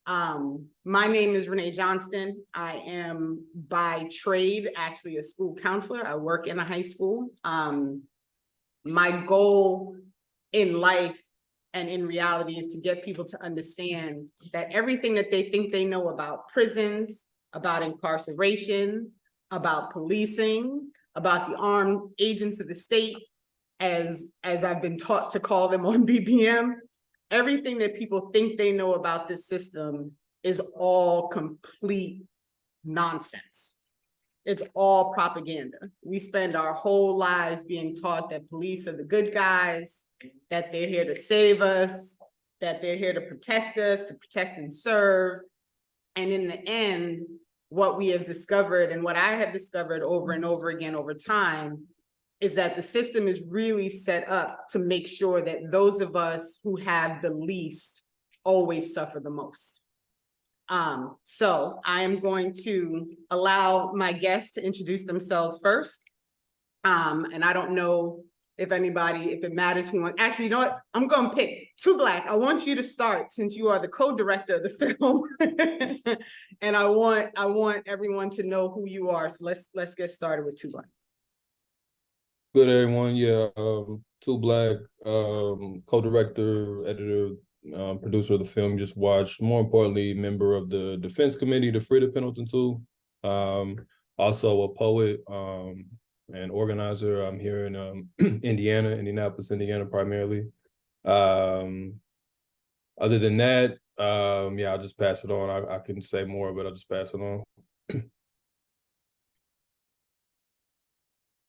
My name is Renee Johnston. I am by trade actually a school counselor. I work in a high school. My goal in life and in reality is to get people to understand that everything that they think they know about prisons, about incarceration, about policing, about the armed agents of the state, as I've been taught to call them on BPM, everything that people think they know about this system is all complete nonsense. It's all propaganda. We spend our whole lives being taught that police are the good guys, that they're here to save us, that they're here to protect us, to protect and serve. And in the end, what we have discovered and what I have discovered over and over again over time is that the system is really set up to make sure that those of us who have the least always suffer the most. So I am going to allow my guests to introduce themselves first. And I don't know if it matters who wants. Actually, you know what? I'm going to pick Two Black. I want you to start since you are the co-director of the film. And I want everyone to know who you are. So let's get started with Two Black. Good, everyone. Yeah, Two Black, co-director, editor, producer of the film just watched. More importantly, member of the Defense Committee to free the Pendleton too. Also a poet and organizer. I'm here in Indianapolis, Indiana, primarily. Other than that, yeah, I'll just pass it on. I can say more, but I'll just pass it on.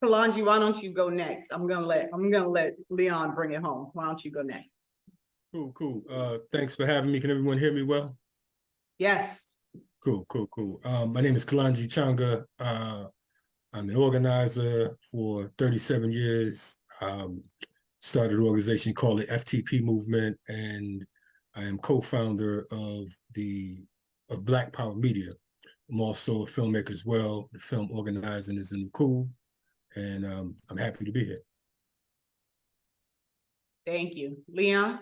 Kalonji, why don't you go next? I'm gonna let Leon bring it home. Why don't you go next? Cool. Thanks for having me. Can everyone hear me well? Yes. Cool. My name is Kalonji Changa. I'm an organizer for 37 years. Started an organization called the FTP Movement, and I am co-founder of Black Power Media. I'm also a filmmaker as well. The film Organizing is the New Cool, and I'm happy to be here. Thank you. Leon?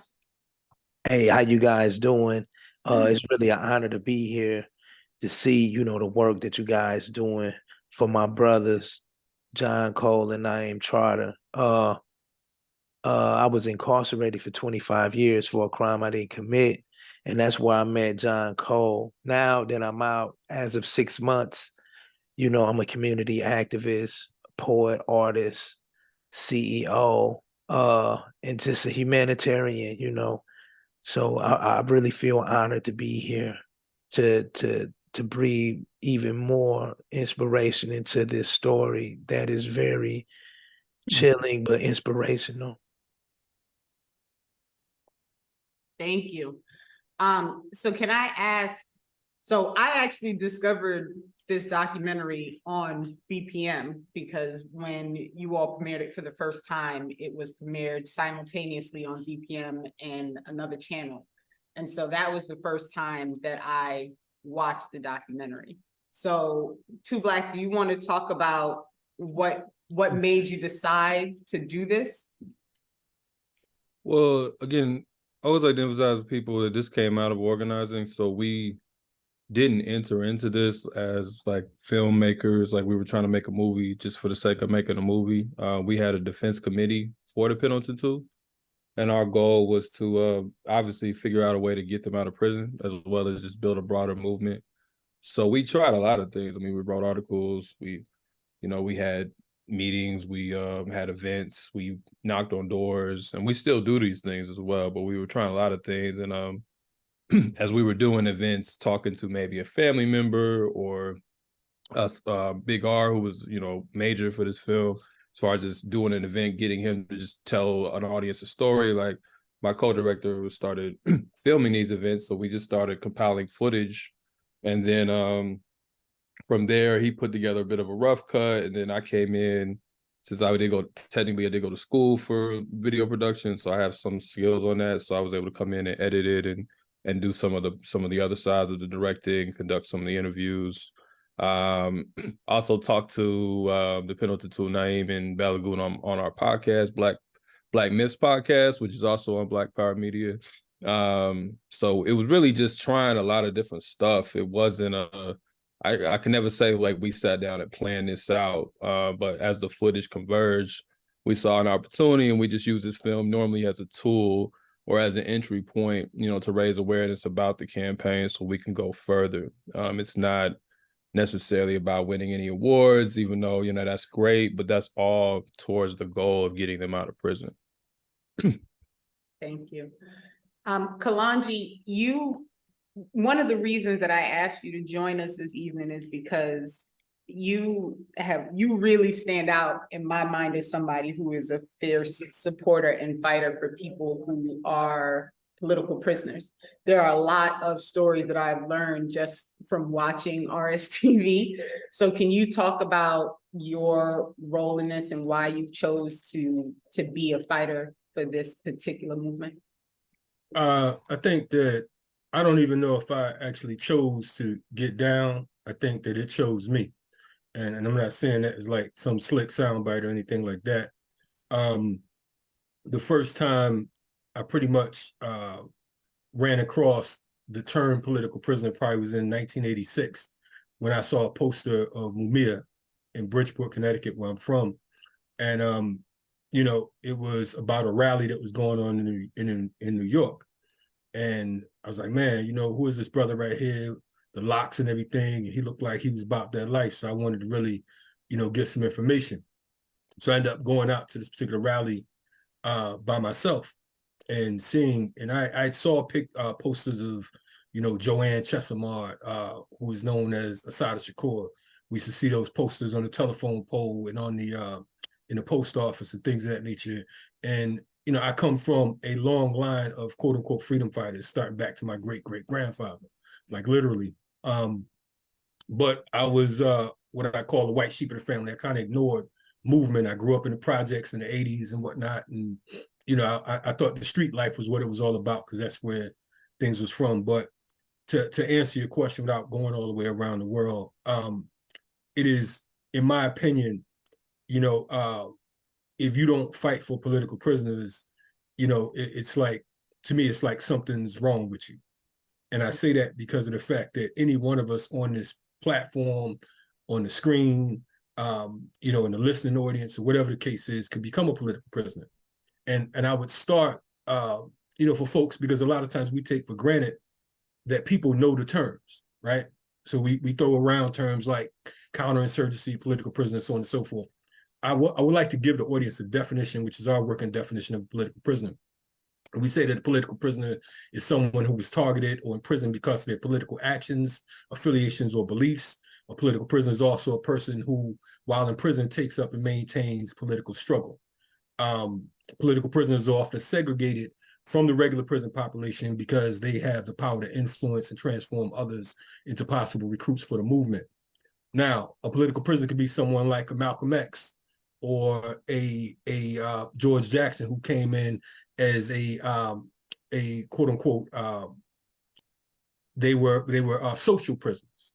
Hey, how you guys doing? It's really an honor to be here to see, the work that you guys doing for my brothers, John Cole and Naeem Trotter. I was incarcerated for 25 years for a crime I didn't commit, and that's where I met John Cole. Now that I'm out, as of 6 months, I'm a community activist, poet, artist, CEO, and just a humanitarian, So I really feel honored to be here to breathe even more inspiration into this story that is very chilling but inspirational. Thank you. So can I ask, so I actually discovered this documentary on BPM because when you all premiered it for the first time, it was premiered simultaneously on BPM and another channel. And so that was the first time that I watched the documentary. So Two Black, do you want to talk about what made you decide to do this? Well, again, I always like to emphasize to people that this came out of organizing, so we didn't enter into this as like filmmakers, like we were trying to make a movie just for the sake of making a movie. We had a defense committee for the Pendleton too, and our goal was to obviously figure out a way to get them out of prison as well as just build a broader movement. So we tried a lot of things. I mean, we wrote articles, we had meetings, we had events, we knocked on doors, and we still do these things as well, but we were trying a lot of things. And as we were doing events, talking to maybe a family member or us, Big R, who was, major for this film, as far as just doing an event, getting him to just tell an audience a story. Like my co-director started filming these events, so we just started compiling footage. And then from there, he put together a bit of a rough cut, and then I came in, since I did go to school for video production, so I have some skills on that. So I was able to come in and edit it and do some of the other sides of the directing, conduct some of the interviews. Also talked to the Pendleton to Naeem and Balagoon on our podcast, Black Myths podcast, which is also on Black Power Media. So it was really just trying a lot of different stuff. It wasn't I can never say like we sat down and planned this out. But as the footage converged, we saw an opportunity and we just used this film normally as a tool or as an entry point, you know, to raise awareness about the campaign so we can go further. It's not necessarily about winning any awards, even though, you know, that's great, but that's all towards the goal of getting them out of prison. Thank you. Kalanji, one of the reasons that I asked you to join us this evening is because you really stand out in my mind as somebody who is a fierce supporter and fighter for people who are political prisoners. There are a lot of stories that I've learned just from watching RSTV. So can you talk about your role in this and why you chose to be a fighter for this particular movement? I think that I don't even know if I actually chose to get down. I think that it chose me. And I'm not saying that as like some slick soundbite or anything like that. The first time I pretty much ran across the term political prisoner probably was in 1986 when I saw a poster of Mumia in Bridgeport, Connecticut, where I'm from. And you know, it was about a rally that was going on in New York. And I was like, man, you know, who is this brother right here? The locks and everything. He looked like he was about that life. So I wanted to really, you know, get some information. So I ended up going out to this particular rally by myself and seeing, and I saw posters of, you know, Joanne Chesimard, who is known as Assata Shakur. We used to see those posters on the telephone pole and on the in the post office and things of that nature. And, you know, I come from a long line of quote unquote freedom fighters, starting back to my great grandfather, like literally. But I was what I call the white sheep of the family. I kind of ignored movement. I grew up in the projects in the 80s and whatnot. And, you know, I thought the street life was what it was all about because that's where things was from. But to answer your question without going all the way around the world, it is, in my opinion, you know, if you don't fight for political prisoners, you know, it's like, to me, it's like something's wrong with you. And I say that because of the fact that any one of us on this platform, on the screen, you know, in the listening audience or whatever the case is, could become a political prisoner. And I would start, you know, for folks, because a lot of times we take for granted that people know the terms, right? So we throw around terms like counterinsurgency, political prisoner, so on and so forth. I would like to give the audience a definition, which is our working definition of a political prisoner. We say that a political prisoner is someone who was targeted or imprisoned because of their political actions, affiliations, or beliefs. A political prisoner is also a person who, while in prison, takes up and maintains political struggle. Political prisoners are often segregated from the regular prison population because they have the power to influence and transform others into possible recruits for the movement. Now, a political prisoner could be someone like a Malcolm X or a George Jackson, who came in as a quote unquote they were social prisoners.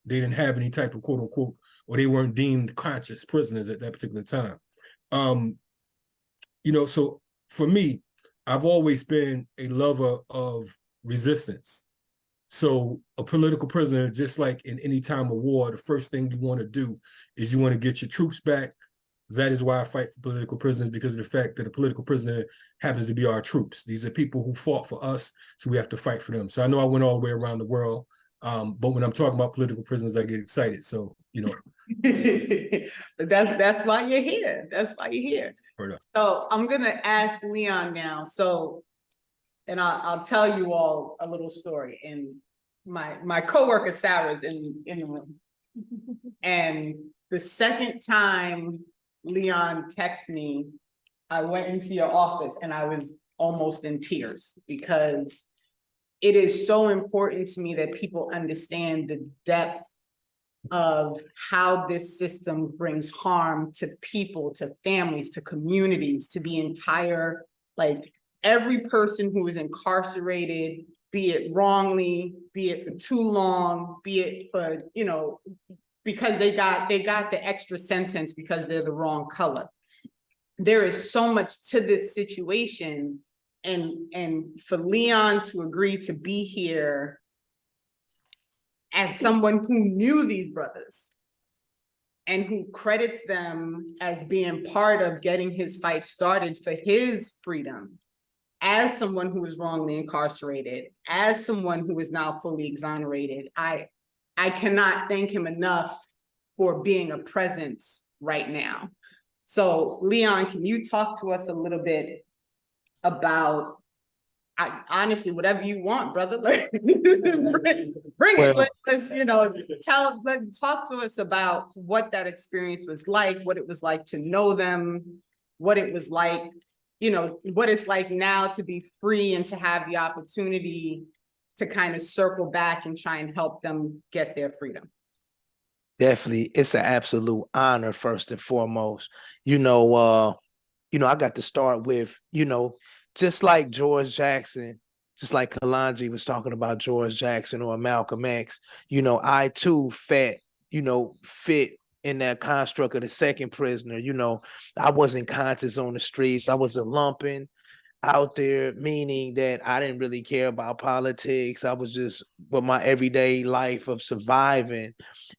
They didn't have any type of quote unquote, or they weren't deemed conscious prisoners at that particular time. You know, so for me, I've always been a lover of resistance. So a political prisoner, just like in any time of war, the first thing you want to do is you want to get your troops back. That is why I fight for political prisoners, because of the fact that a political prisoner happens to be our troops. These are people who fought for us, so we have to fight for them. So I know I went all the way around the world, but when I'm talking about political prisoners, I get excited. So, you know. But that's why you're here. That's why you're here. So I'm gonna ask Leon now. So, and I'll tell you all a little story. And my coworker Sarah's in the room, and the second time Leon texted me, I went into your office and I was almost in tears, because it is so important to me that people understand the depth of how this system brings harm to people, to families, to communities, to the entire, like every person who is incarcerated, be it wrongly, be it for too long, be it for, you know, because they got the extra sentence because they're the wrong color. There is so much to this situation, and for Leon to agree to be here as someone who knew these brothers and who credits them as being part of getting his fight started for his freedom, as someone who was wrongly incarcerated, as someone who is now fully exonerated, I cannot thank him enough for being a presence right now. So Leon, can you talk to us a little bit about, honestly, whatever you want, brother, like, bring it. Well- Let's, talk to us about what that experience was like, what it was like to know them, what it was like, what it's like now to be free and to have the opportunity to kind of circle back and try and help them get their freedom. Definitely, it's an absolute honor, first and foremost. I got to start with, just like George Jackson, just like Kalonji was talking about George Jackson or Malcolm X, I too fit in that construct of the second prisoner. I wasn't conscious on the streets. I was a lumping out there, meaning that I didn't really care about politics. I was just with my everyday life of surviving.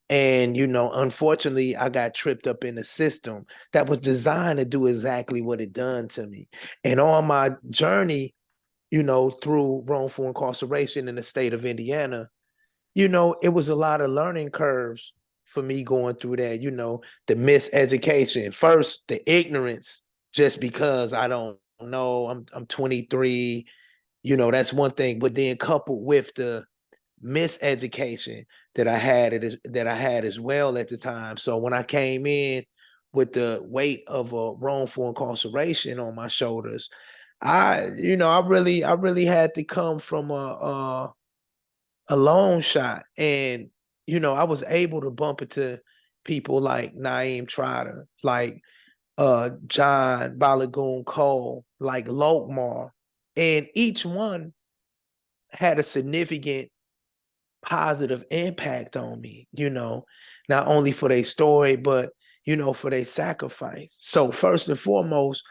And, unfortunately, I got tripped up in a system that was designed to do exactly what it done to me. And on my journey, through wrongful incarceration in the state of Indiana, it was a lot of learning curves for me going through that, the miseducation. First, the ignorance, just because I don't know, I'm 23, that's one thing. But then coupled with the miseducation that I had as well at the time. So when I came in with the weight of a wrongful incarceration on my shoulders, I really had to come from a long shot. And I was able to bump into people like Naeem Trotter, like John Balagoon Cole, like Lokmar, and each one had a significant positive impact on me, not only for their story, but, for their sacrifice. So first and foremost,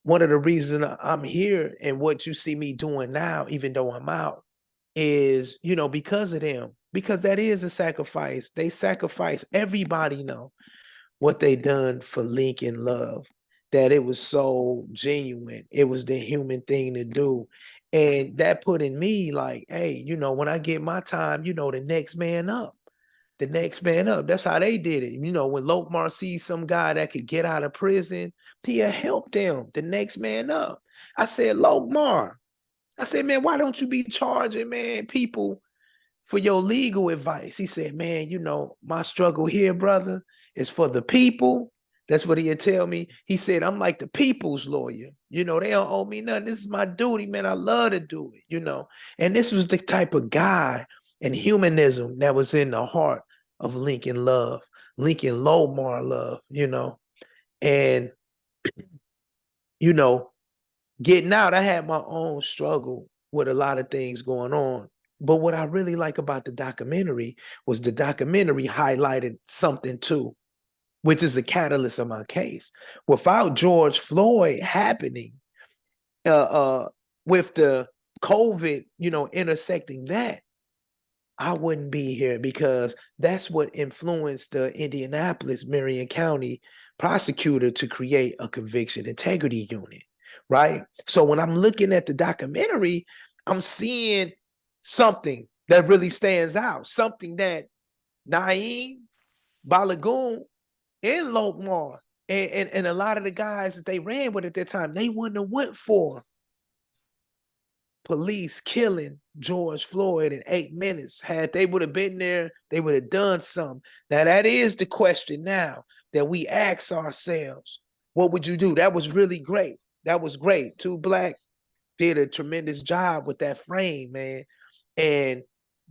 one of the reasons I'm here and what you see me doing now, even though I'm out, is, because of them, because that is a sacrifice. They sacrifice. Everybody know what they done for Lincoln Love, that it was so genuine. It was the human thing to do. And that put in me like, hey, when I get my time, the next man up. The next man up. That's how they did it. When Lokmar sees some guy that could get out of prison, he'll help them. The next man up. I said, Lokmar, man, why don't you be charging, man, people for your legal advice? He said, man, my struggle here, brother, is for the people. That's what he'd tell me. He said, I'm like the people's lawyer. They don't owe me nothing. This is my duty, man. I love to do it, And this was the type of guy and humanism that was in the heart of Lincoln Love, Lincoln Lokmar Love, And, getting out, I had my own struggle with a lot of things going on. But what I really like about the documentary was the documentary highlighted something too, which is the catalyst of my case. Without George Floyd happening, with the COVID, intersecting that, I wouldn't be here, because that's what influenced the Indianapolis, Marion County prosecutor to create a conviction integrity unit, right? So when I'm looking at the documentary, I'm seeing something that really stands out, something that Naeem, Balagoon, and Lokmar, and a lot of the guys that they ran with at that time, they wouldn't have went for police killing George Floyd in 8 minutes. Had they would have been there, they would have done something. Now, that is the question now that we ask ourselves. What would you do? That was really great. That was great. Two Black did a tremendous job with that frame, man. And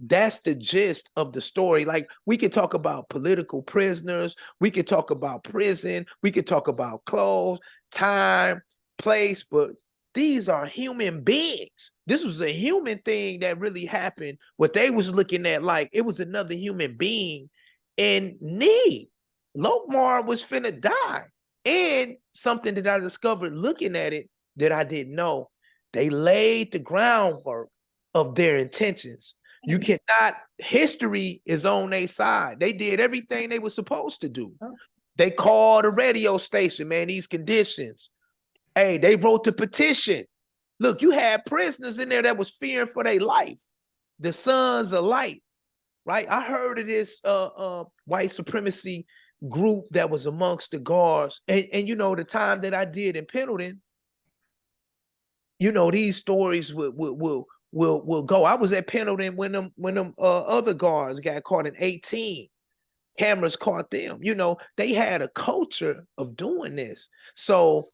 that's the gist of the story. Like, we could talk about political prisoners. We could talk about prison. We could talk about clothes, time, place, but these are human beings. This was a human thing that really happened. What they was looking at, like, it was another human being in need. Lokmar was finna die. And something that I discovered looking at it that I didn't know, They laid the groundwork of their intentions. You cannot, history is on their side. They did everything they were supposed to do. They called a radio station, man, these conditions. Hey, they wrote the petition. Look, you had prisoners in there that was fearing for their life. The Sons of Light, right? I heard of this white supremacy group that was amongst the guards. And you know, the time that I did in Pendleton, you know, these stories will go. I was at Pendleton when them other guards got caught in 18. Cameras caught them. You know, they had a culture of doing this. So,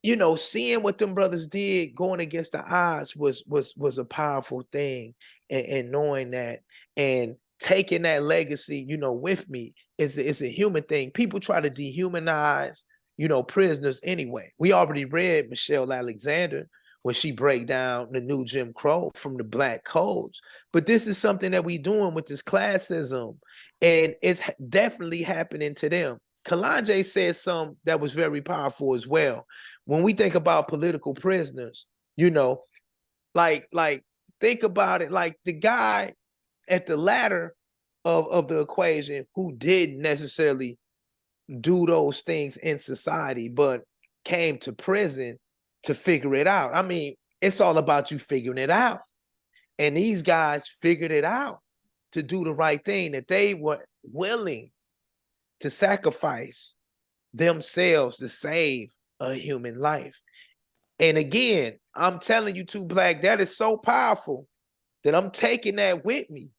you know, seeing what them brothers did, going against the odds was a powerful thing, and knowing that and taking that legacy, you know, with me is a human thing. People try to dehumanize, you know, prisoners anyway. We already read Michelle Alexander when she break down the new Jim Crow from the Black codes. But this is something that we doing with this classism, and it's definitely happening to them. Kalanje said something that was very powerful as well. When we think about political prisoners, you know, like think about it, like the guy at the ladder of the equation who didn't necessarily do those things in society, but came to prison to figure it out. I mean, it's all about you figuring it out. And these guys figured it out to do the right thing, that they were willing to sacrifice themselves to save a human life. And again, I'm telling you, Too Black, that is so powerful that I'm taking that with me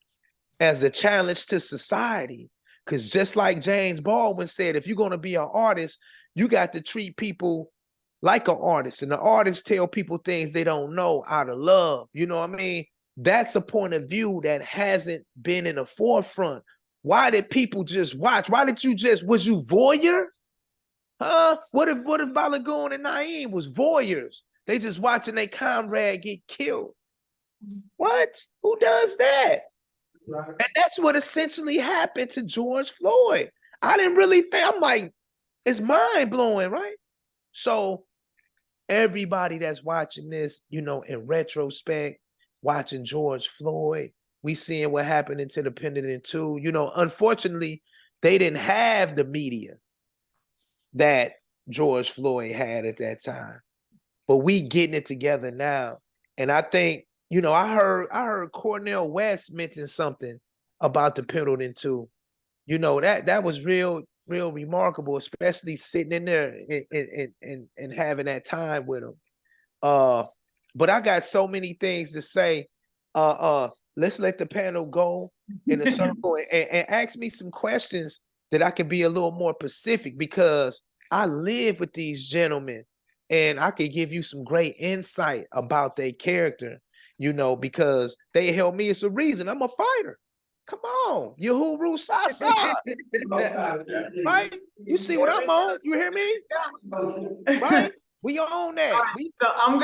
as a challenge to society. Because just like James Baldwin said, if you're going to be an artist, you got to treat people like an artist. And the artists tell people things they don't know out of love. You know what I mean? That's a point of view that hasn't been in the forefront. Why did people just watch? Why did you just, was you voyeur? Huh? What if Balagoon and Naeem was voyeurs? They just watching their comrade get killed. What? Who does that? Right. And that's what essentially happened to George Floyd. I didn't really think, I'm like, it's mind blowing, right? So everybody that's watching this, you know, in retrospect, watching George Floyd, we seeing what happened into the Pendleton too. You know, unfortunately, they didn't have the media that George Floyd had at that time, but we getting it together now. And I think, you know, I heard Cornel West mention something about the Pendleton too. You know, that was real remarkable, especially sitting in there and having that time with him. But I got so many things to say. Let's let the panel go in a circle and ask me some questions that I can be a little more specific, because I live with these gentlemen and I could give you some great insight about their character, you know, because they help me. It's a reason I'm a fighter. Come on, Yahoo Sasa. Right? You see what I'm on? You hear me? Right? We own that. Right, so I'm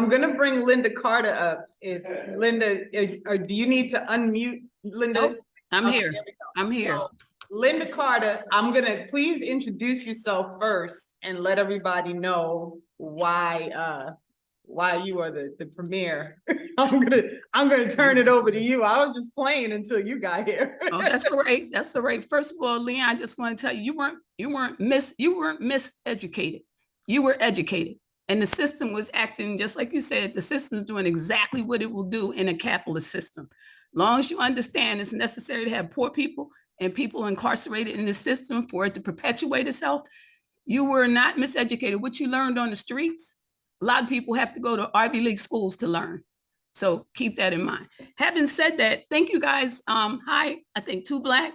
gonna bring Linda Carter up. If Linda, or do you need to unmute Linda? Nope, I'm here. I'm here. So, Linda Carter, I'm gonna please introduce yourself first and let everybody know why you are the premier. I'm gonna turn it over to you. I was just playing until you got here. Oh, that's all right. That's all right. First of all, Leon, I just want to tell you, you weren't miseducated. You were educated. And the system was acting just like you said. The system is doing exactly what it will do in a capitalist system. Long as you understand it's necessary to have poor people and people incarcerated in the system for it to perpetuate itself, you were not miseducated. What you learned on the streets, a lot of people have to go to Ivy League schools to learn. So keep that in mind. Having said that, thank you guys. Hi, I think Too Black,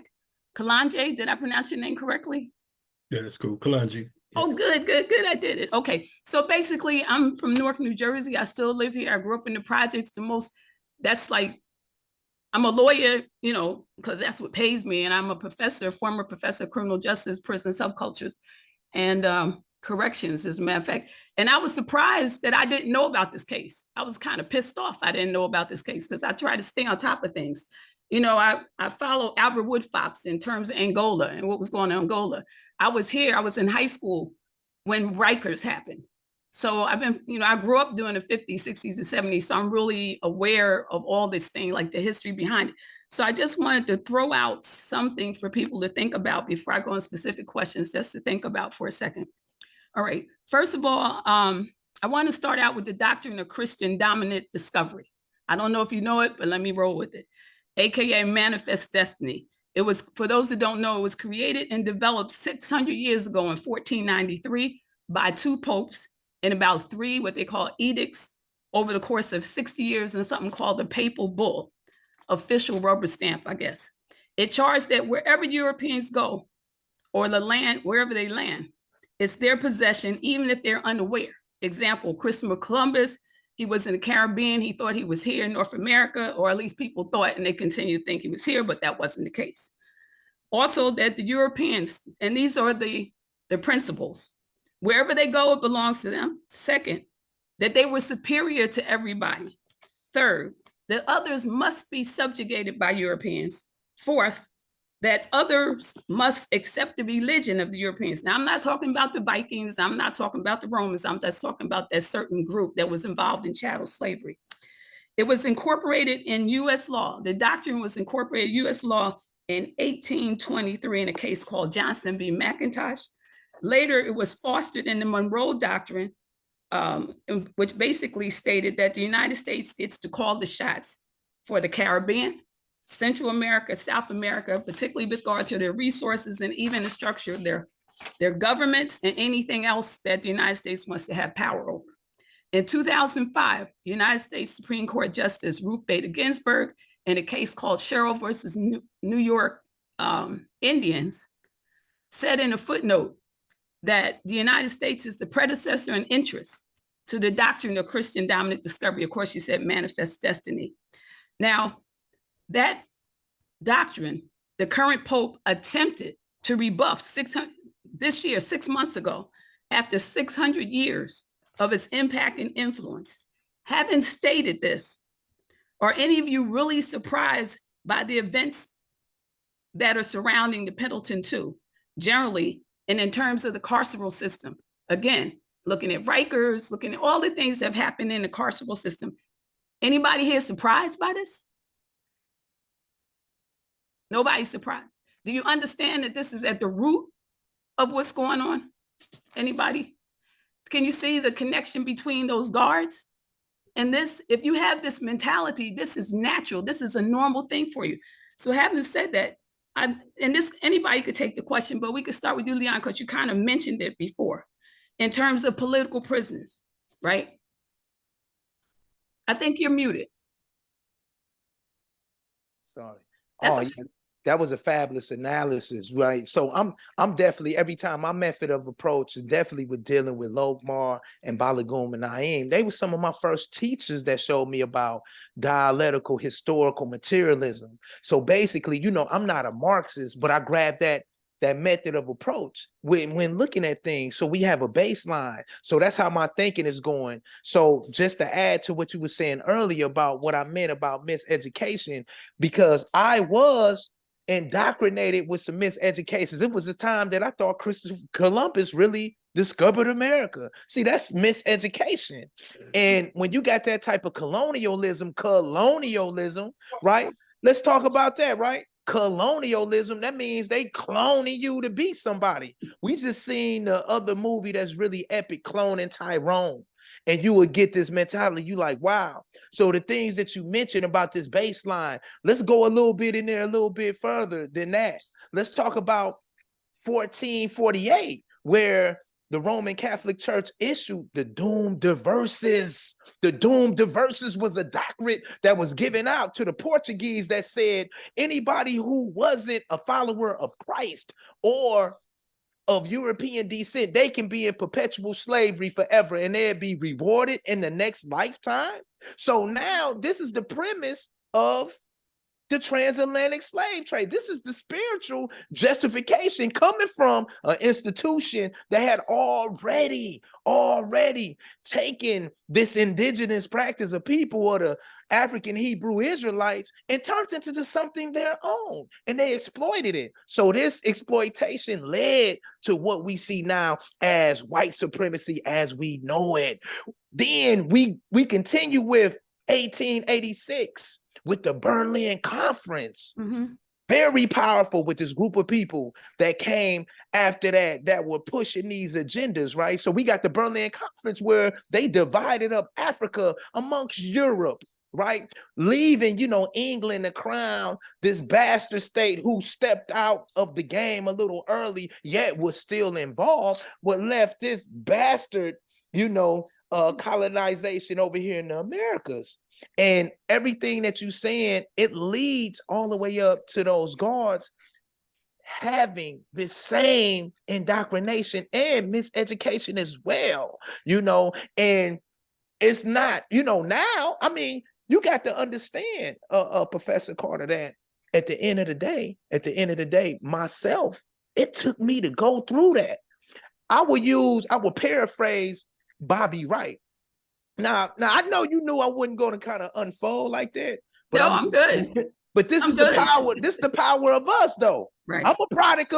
Kalanje, did I pronounce your name correctly? Yeah, that's cool. Kalanje. Oh, good. I did it. Okay. So basically, I'm from Newark, New Jersey. I still live here. I grew up in the projects. That's like, I'm a lawyer, you know, because that's what pays me. And I'm a professor, former professor of criminal justice, prison subcultures, and corrections, as a matter of fact. And I was surprised that I didn't know about this case. I was kind of pissed off I didn't know about this case, because I try to stay on top of things. You know, I follow Albert Woodfox in terms of Angola and what was going on in Angola. I was here, I was in high school when Rikers happened. So I've been, I grew up during the 50s, 60s, and 70s. So I'm really aware of all this thing, like the history behind it. So I just wanted to throw out something for people to think about before I go on specific questions, just to think about for a second. All right. First of all, I want to start out with the doctrine of Christian dominant discovery. I don't know if you know it, but let me roll with it. AKA manifest destiny. It was, for those that don't know, it was created and developed 600 years ago in 1493 by 2 popes and about 3 what they call edicts over the course of 60 years in something called the papal bull, official rubber stamp, I guess. It charged that wherever Europeans go, or the land, wherever they land, it's their possession, even if they're unaware. Example, Christopher Columbus, he was in the Caribbean. He thought he was here in North America, or at least people thought, and they continue to think he was here, but that wasn't the case. Also, that the Europeans, and these are the principles, wherever they go, it belongs to them. Second, that they were superior to everybody. Third, that others must be subjugated by Europeans. Fourth, that others must accept the religion of the Europeans. Now, I'm not talking about the Vikings. I'm not talking about the Romans. I'm just talking about that certain group that was involved in chattel slavery. It was incorporated in US law. The doctrine was incorporated in US law in 1823 in a case called Johnson v. McIntosh. Later, it was fostered in the Monroe Doctrine, which basically stated that the United States gets to call the shots for the Caribbean, Central America, South America, particularly with regard to their resources and even the structure of their governments and anything else that the United States wants to have power over. In 2005, United States Supreme Court Justice Ruth Bader Ginsburg, in a case called Sherrill versus New York Indians, said in a footnote that the United States is the predecessor in interest to the doctrine of Christian dominant discovery. Of course, she said manifest destiny. Now, that doctrine, the current Pope attempted to rebuff 6 months ago, after 600 years of its impact and influence. Having stated this, are any of you really surprised by the events that are surrounding the Pendleton 2, generally, and in terms of the carceral system? Again, looking at Rikers, looking at all the things that have happened in the carceral system. Anybody here surprised by this? Nobody's surprised. Do you understand that this is at the root of what's going on? Anybody? Can you see the connection between those guards? And this, if you have this mentality, this is natural. This is a normal thing for you. So having said that, anybody could take the question, but we could start with you, Leon, because you kind of mentioned it before. In terms of political prisoners, right? I think you're muted. Sorry. That's Yeah, that was a fabulous analysis, right? So I'm definitely, every time, my method of approach is definitely with dealing with Lokmar and Balagoon and Naeem. They were some of my first teachers that showed me about dialectical historical materialism. So basically, I'm not a Marxist, but I grabbed that method of approach when looking at things. So we have a baseline. So that's how my thinking is going. So just to add to what you were saying earlier about what I meant about miseducation, because I was indoctrinated with some miseducations. It was a time that I thought Christopher Columbus really discovered America. See, that's miseducation. And when you got that type of colonialism, right? Let's talk about that, right? Colonialism, that means they cloning you to be somebody. We just seen the other movie that's really epic, Cloning Tyrone. And you would get this mentality. You like, wow. So the things that you mentioned about this baseline, let's go a little bit in there, a little bit further than that. Let's talk about 1448, where the Roman Catholic Church issued the Dum Diversas. The Dum Diversas was a doctrine that was given out to the Portuguese that said anybody who wasn't a follower of Christ or of European descent, they can be in perpetual slavery forever and they'll be rewarded in the next lifetime. So now this is the premise of the transatlantic slave trade. This is the spiritual justification coming from an institution that had already taken this indigenous practice of people, or the African Hebrew Israelites, and turned it into something their own, and they exploited it. So this exploitation led to what we see now as white supremacy as we know it. Then we continue with 1886 with the Berlin Conference. Very powerful, with this group of people that came after that were pushing these agendas, right? So we got the Berlin Conference where they divided up Africa amongst Europe, right? Leaving, England, the crown, this bastard state who stepped out of the game a little early, yet was still involved, but left this bastard, colonization over here in the Americas. And everything that you're saying, it leads all the way up to those guards having the same indoctrination and miseducation as well, and it's not, now, I mean, you got to understand, Professor Carter, that at the end of the day, myself, it took me to go through that. I would paraphrase Bobby Wright. Now I know you knew I wasn't going to kind of unfold like that. But no, I'm good. But this is good. the power. This is the power of us, though. Right. I'm a product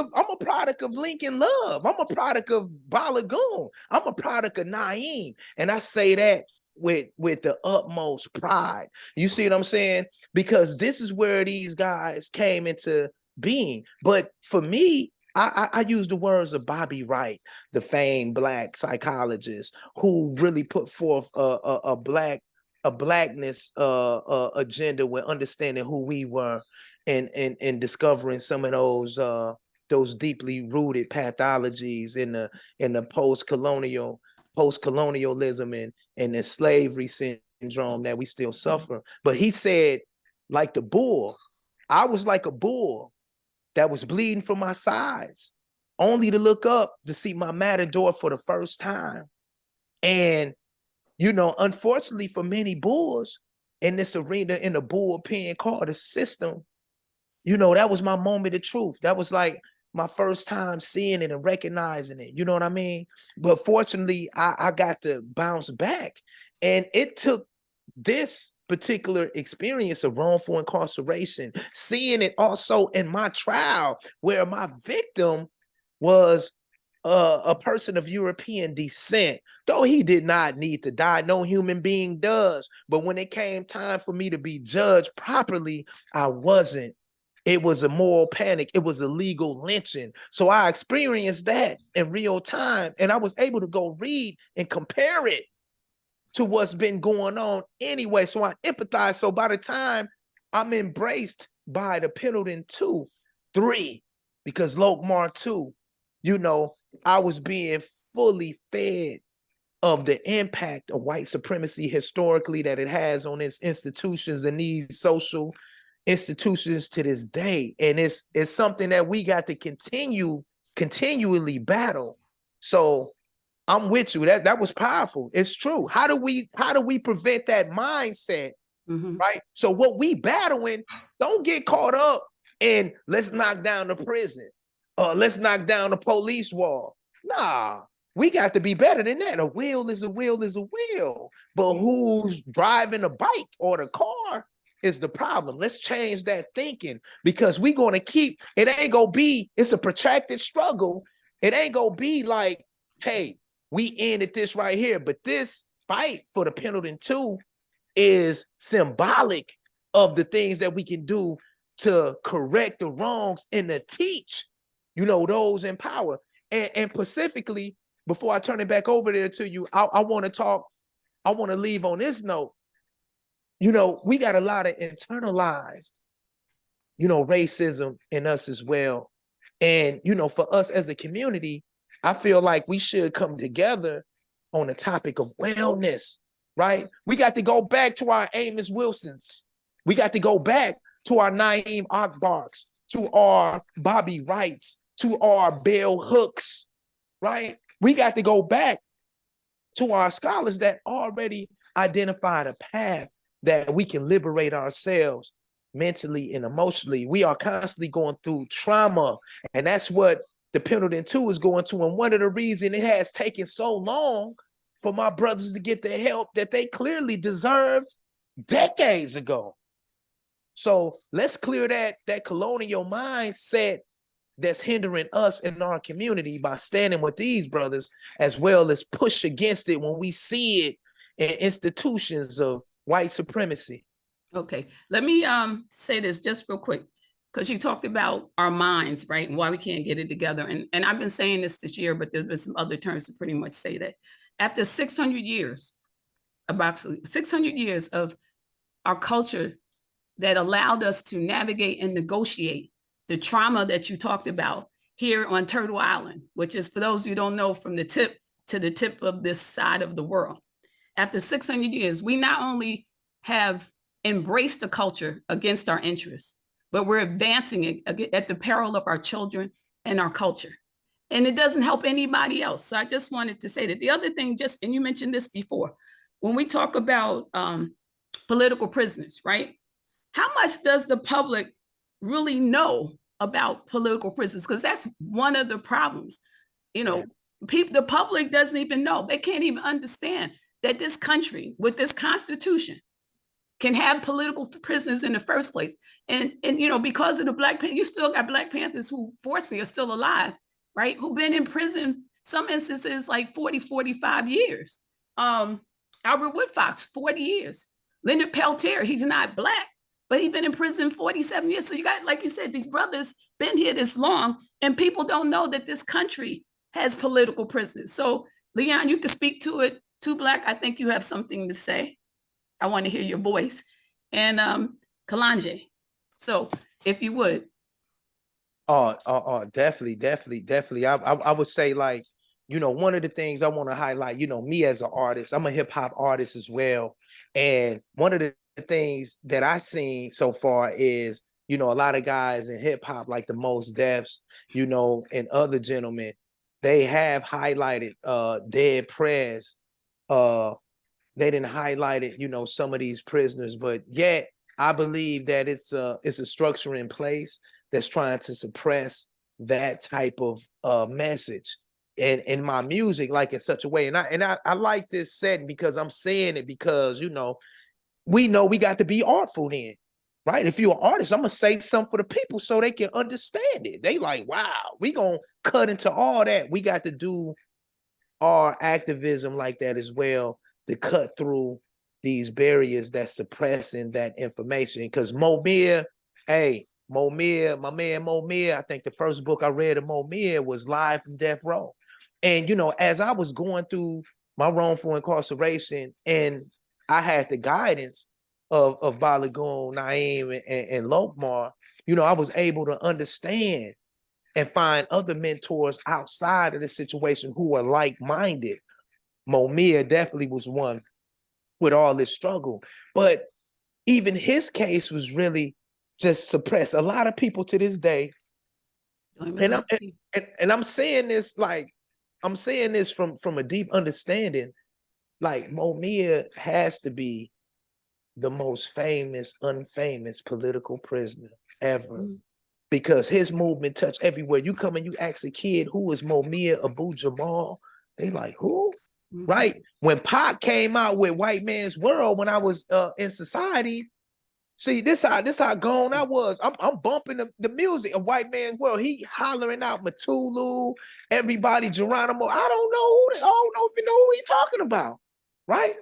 of Lincoln Love. I'm a product of Balagoon. I'm a product of Naeem, and I say that with the utmost pride. You see what I'm saying? Because this is where these guys came into being. But for me, I use the words of Bobby Wright, the famed Black psychologist who really put forth a blackness agenda with understanding who we were, and discovering some of those deeply rooted pathologies in the post-colonialism and the slavery syndrome that we still suffer. But he said, like the bull, I was like a bull that was bleeding from my sides, only to look up to see my matador for the first time. And, unfortunately for many bulls in this arena, in the bullpen called the system, that was my moment of truth. That was like my first time seeing it and recognizing it. You know what I mean? But fortunately, I got to bounce back. And it took this particular experience of wrongful incarceration, seeing it also in my trial where my victim was a person of European descent, though he did not need to die. No human being does. But when it came time for me to be judged properly, I wasn't. It was a moral panic. It was a legal lynching. So I experienced that in real time, and I was able to go read and compare it to what's been going on anyway. So I empathize. So by the time I'm embraced by the Pendleton 2, 3, because Lokmar 2, I was being fully fed of the impact of white supremacy historically that it has on its institutions and these social institutions to this day. And it's something that we got to continually battle. So I'm with you. That was powerful. It's true. How do we prevent that mindset? Right? So what we battling, don't get caught up in let's knock down the prison, let's knock down the police wall. Nah, we got to be better than that. A will is a will is a will. But who's driving the bike or the car is the problem. Let's change that thinking, because we're going to keep, it ain't going to be, it's a protracted struggle. It ain't going to be like, hey, we ended this right here. But this fight for the Pendleton 2 is symbolic of the things that we can do to correct the wrongs and to teach, those in power. And specifically, before I turn it back over there to you, I want to leave on this note. We got a lot of internalized, racism in us as well. And, for us as a community, I feel like we should come together on the topic of wellness, right? We got to go back to our Amos Wilsons. We got to go back to our Naeem Akbars, to our Bobby Wrights, to our Bell Hooks, right? We got to go back to our scholars that already identified a path that we can liberate ourselves, mentally and emotionally. We are constantly going through trauma, and that's what the Pendleton 2 is going to. And one of the reasons it has taken so long for my brothers to get the help that they clearly deserved decades ago. So let's clear that colonial mindset that's hindering us in our community by standing with these brothers, as well as push against it when we see it in institutions of white supremacy. Okay, let me say this just real quick, because you talked about our minds, right? And why we can't get it together. And I've been saying this year, but there's been some other terms to pretty much say that. After 600 years, about 600 years of our culture that allowed us to navigate and negotiate the trauma that you talked about here on Turtle Island, which is, for those who don't know, from the tip to the tip of this side of the world. After 600 years, we not only have embraced the culture against our interests, but we're advancing it at the peril of our children and our culture. And it doesn't help anybody else. So I just wanted to say that. The other thing, just, and you mentioned this before, when we talk about political prisoners, right? How much does the public really know about political prisoners? Because that's one of the problems. You know, the public doesn't even know. They can't even understand that this country with this Constitution can have political prisoners in the first place. And you know, because of the Black Panthers, you still got Black Panthers who fortunately are still alive, right? Who've been in prison, some instances like 40, 45 years. Albert Woodfox, 40 years. Leonard Peltier, he's not Black, but he's been in prison 47 years. So you got, like you said, these brothers been here this long, and people don't know that this country has political prisoners. So Leon, you can speak to it too, Black. I think you have something to say. I want to hear your voice. And Kalanje, so if you would. Definitely. I would say, like, you know, one of the things I want to highlight, you know, me as an artist, I'm a hip hop artist as well. And one of the things that I've seen so far is, you know, a lot of guys in hip hop, like the Mos Defs, you know, and other gentlemen, they have highlighted Dead Prez. They didn't highlight it, you know, some of these prisoners, but yet I believe that it's a structure in place that's trying to suppress that type of message in my music, like in such a way. And I like this setting because I'm saying it because, you know we got to be artful then, right? If you're an artist, I'm gonna say something for the people so they can understand it. They like, wow, we gonna cut into all that. We got to do our activism like that as well, to cut through these barriers that's suppressing that information. Because my man Mo Mir, I think the first book I read of Mo Mir was Live from Death Row. And, you know, as I was going through my wrongful incarceration, and I had the guidance of Balagoon, Naeem, and Lokmar, you know, I was able to understand and find other mentors outside of the situation who were like-minded. Mo Mir definitely was one with all this struggle, but even his case was really just suppressed. A lot of people to this day, and I'm saying this, like, I'm saying this from a deep understanding, like Mo Mir has to be the most famous, unfamous political prisoner ever. Because his movement touched everywhere. You come and you ask a kid, who is Mo Mir Abu Jamal? They like, who? Right? When Pac came out with White Man's World, when I was in society, see, this how gone I was. I'm bumping the music of White Man's World. He hollering out Matulu, everybody, Geronimo. I don't know if you know who he talking about, right?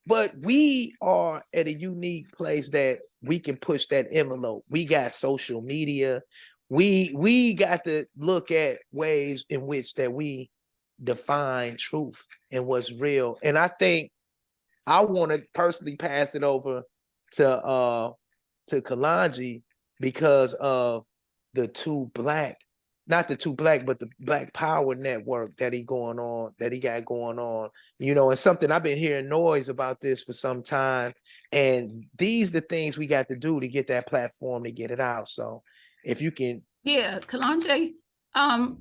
But we are at a unique place that we can push that envelope. We got social media. We got to look at ways in which that we define truth and what's real. And I think I want to personally pass it over to Kalonji because of the not the two black, but the Black Power Network that he got going on, you know, and something I've been hearing noise about this for some time. And these the things we got to do to get that platform to get it out. So if you can. Yeah, Kalanje,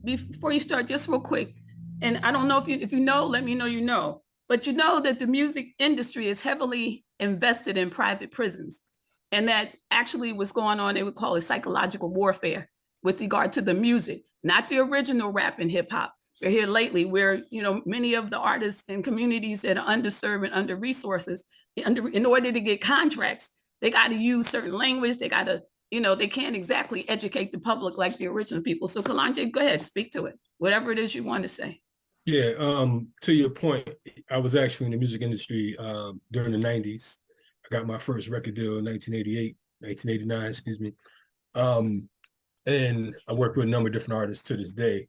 before you start, just real quick, and I don't know if you know, let me know you know, but you know that the music industry is heavily invested in private prisons. And that actually was going on, they would call it psychological warfare with regard to the music, not the original rap and hip hop. We're here lately where, you know, many of the artists and communities that are underserved and under resources, in order to get contracts, they got to use certain language. They got to, you know, they can't exactly educate the public like the original people. So Kalonji, go ahead, speak to it, whatever it is you want to say. Yeah, to your point, I was actually in the music industry during the 90s. I got my first record deal in 1989, excuse me. And I worked with a number of different artists to this day.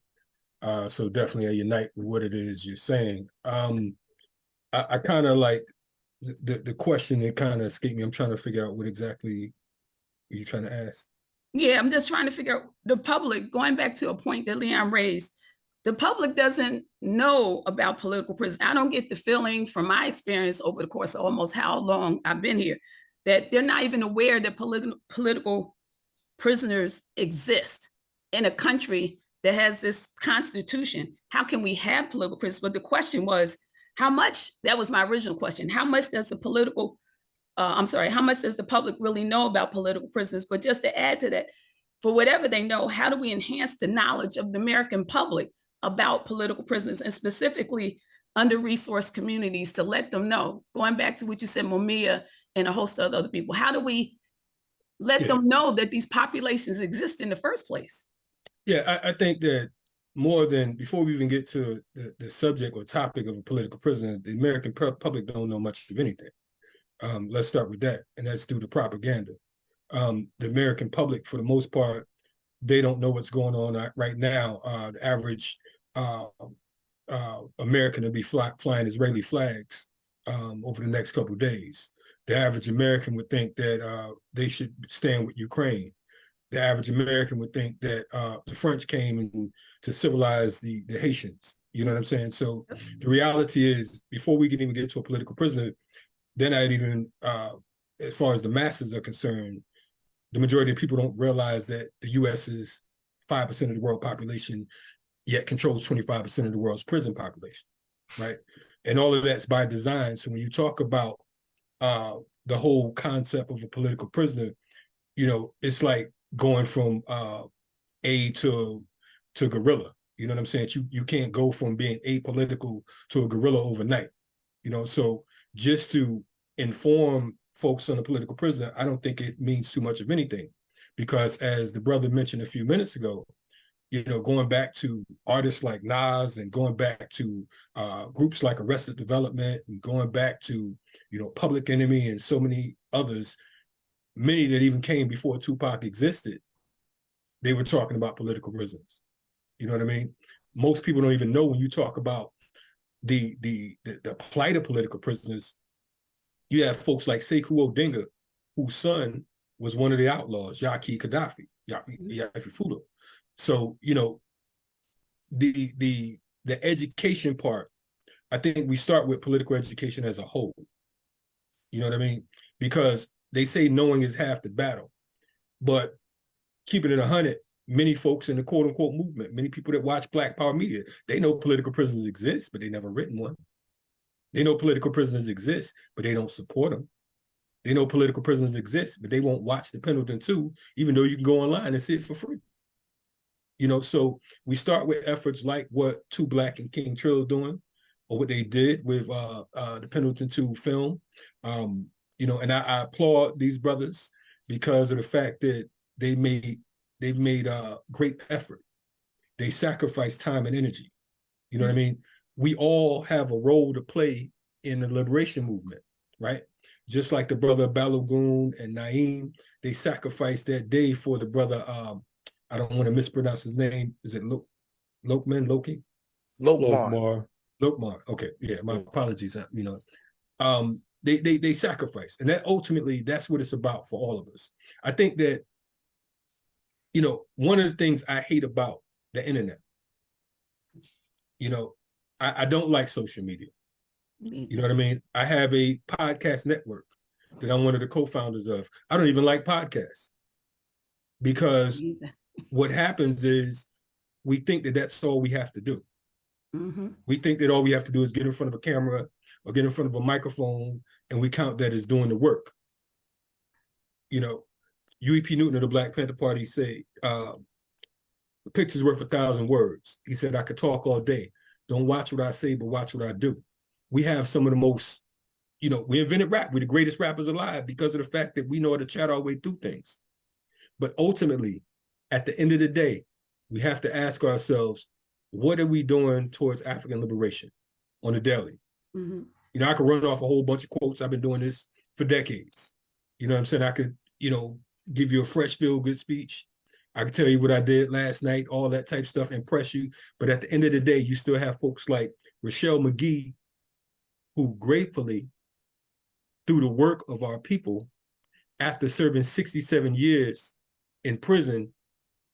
So definitely I unite with what it is you're saying. I kind of like the question that kind of escaped me. I'm trying to figure out what exactly you're trying to ask. Yeah, I'm just trying to figure out the public, going back to a point that Leon raised, the public doesn't know about political prisoners. I don't get the feeling from my experience over the course of almost how long I've been here, that they're not even aware that political prisoners exist in a country that has this constitution. How can we have political prisoners? But the question was, how much, that was my original question, how much does the how much does the public really know about political prisoners? But just to add to that, for whatever they know, how do we enhance the knowledge of the American public about political prisoners, and specifically under-resourced communities, to let them know, going back to what you said, Mumia and a host of other people, how do we let them know that these populations exist in the first place? Yeah, I think that more than, before we even get to the subject or topic of a political prisoner, the American public don't know much of anything. Let's start with that, and that's due to propaganda. The American public, for the most part, they don't know what's going on right now. The average American will be flying Israeli flags over the next couple of days. The average American would think that they should stand with Ukraine. The average American would think that the French came to civilize the Haitians. You know what I'm saying? So the reality is, before we can even get to a political prisoner, they're not even, as far as the masses are concerned, the majority of people don't realize that the U.S. is 5% of the world population, yet controls 25% of the world's prison population, right? And all of that's by design. So when you talk about the whole concept of a political prisoner, you know, it's like going from A to guerrilla. You know what I'm saying? You can't go from being apolitical to a guerrilla overnight. You know, so just to inform folks on a political prisoner, I don't think it means too much of anything, because as the brother mentioned a few minutes ago, you know, going back to artists like Nas, and going back to groups like Arrested Development, and going back to, you know, Public Enemy and so many others, many that even came before Tupac existed, they were talking about political prisoners. You know what I mean? Most people don't even know, when you talk about the plight of political prisoners, you have folks like Sekou Odinga, whose son was one of the outlaws, Yaki Fudo. So, you know, the education part, I think we start with political education as a whole. You know what I mean? Because they say knowing is half the battle. But keeping it 100, many folks in the quote unquote movement, many people that watch Black Power media, they know political prisoners exist, but they never written one. They know political prisoners exist, but they don't support them. They know political prisoners exist, but they won't watch the Pendleton 2, even though you can go online and see it for free. You know, so we start with efforts like what Two Black and King Trill doing, or what they did with the Pendleton 2 film. You know, and I applaud these brothers because of the fact that they've made a great effort. They sacrifice time and energy. You know what I mean? We all have a role to play in the liberation movement, right? Just like the brother Balogun and Naeem, they sacrificed that day for the brother, I don't want to mispronounce his name. Is it Loki? Lokmar. Lokmar. Okay, yeah, my apologies. You know, they sacrifice, and that ultimately, that's what it's about for all of us. I think that, you know, one of the things I hate about the internet, you know, I don't like social media. You know what I mean? I have a podcast network that I'm one of the co-founders of. I don't even like podcasts, because what happens is we think that that's all we have to do. Mm-hmm. We think that all we have to do is get in front of a camera or get in front of a microphone, and we count that as doing the work. UEP Newton of the Black Panther Party say, the picture's worth 1,000 words. He said, I could talk all day. Don't watch what I say, but watch what I do. We have some of the most, we invented rap. We're the greatest rappers alive because of the fact that we know how to chat our way through things. But ultimately, at the end of the day, we have to ask ourselves, what are we doing towards African liberation on the daily? Mm-hmm. I could run off a whole bunch of quotes. I've been doing this for decades. You know what I'm saying? I could, give you a fresh feel-good speech. I could tell you what I did last night, all that type of stuff, impress you. But at the end of the day, you still have folks like Rochelle McGee, who gratefully, through the work of our people, after serving 67 years in prison,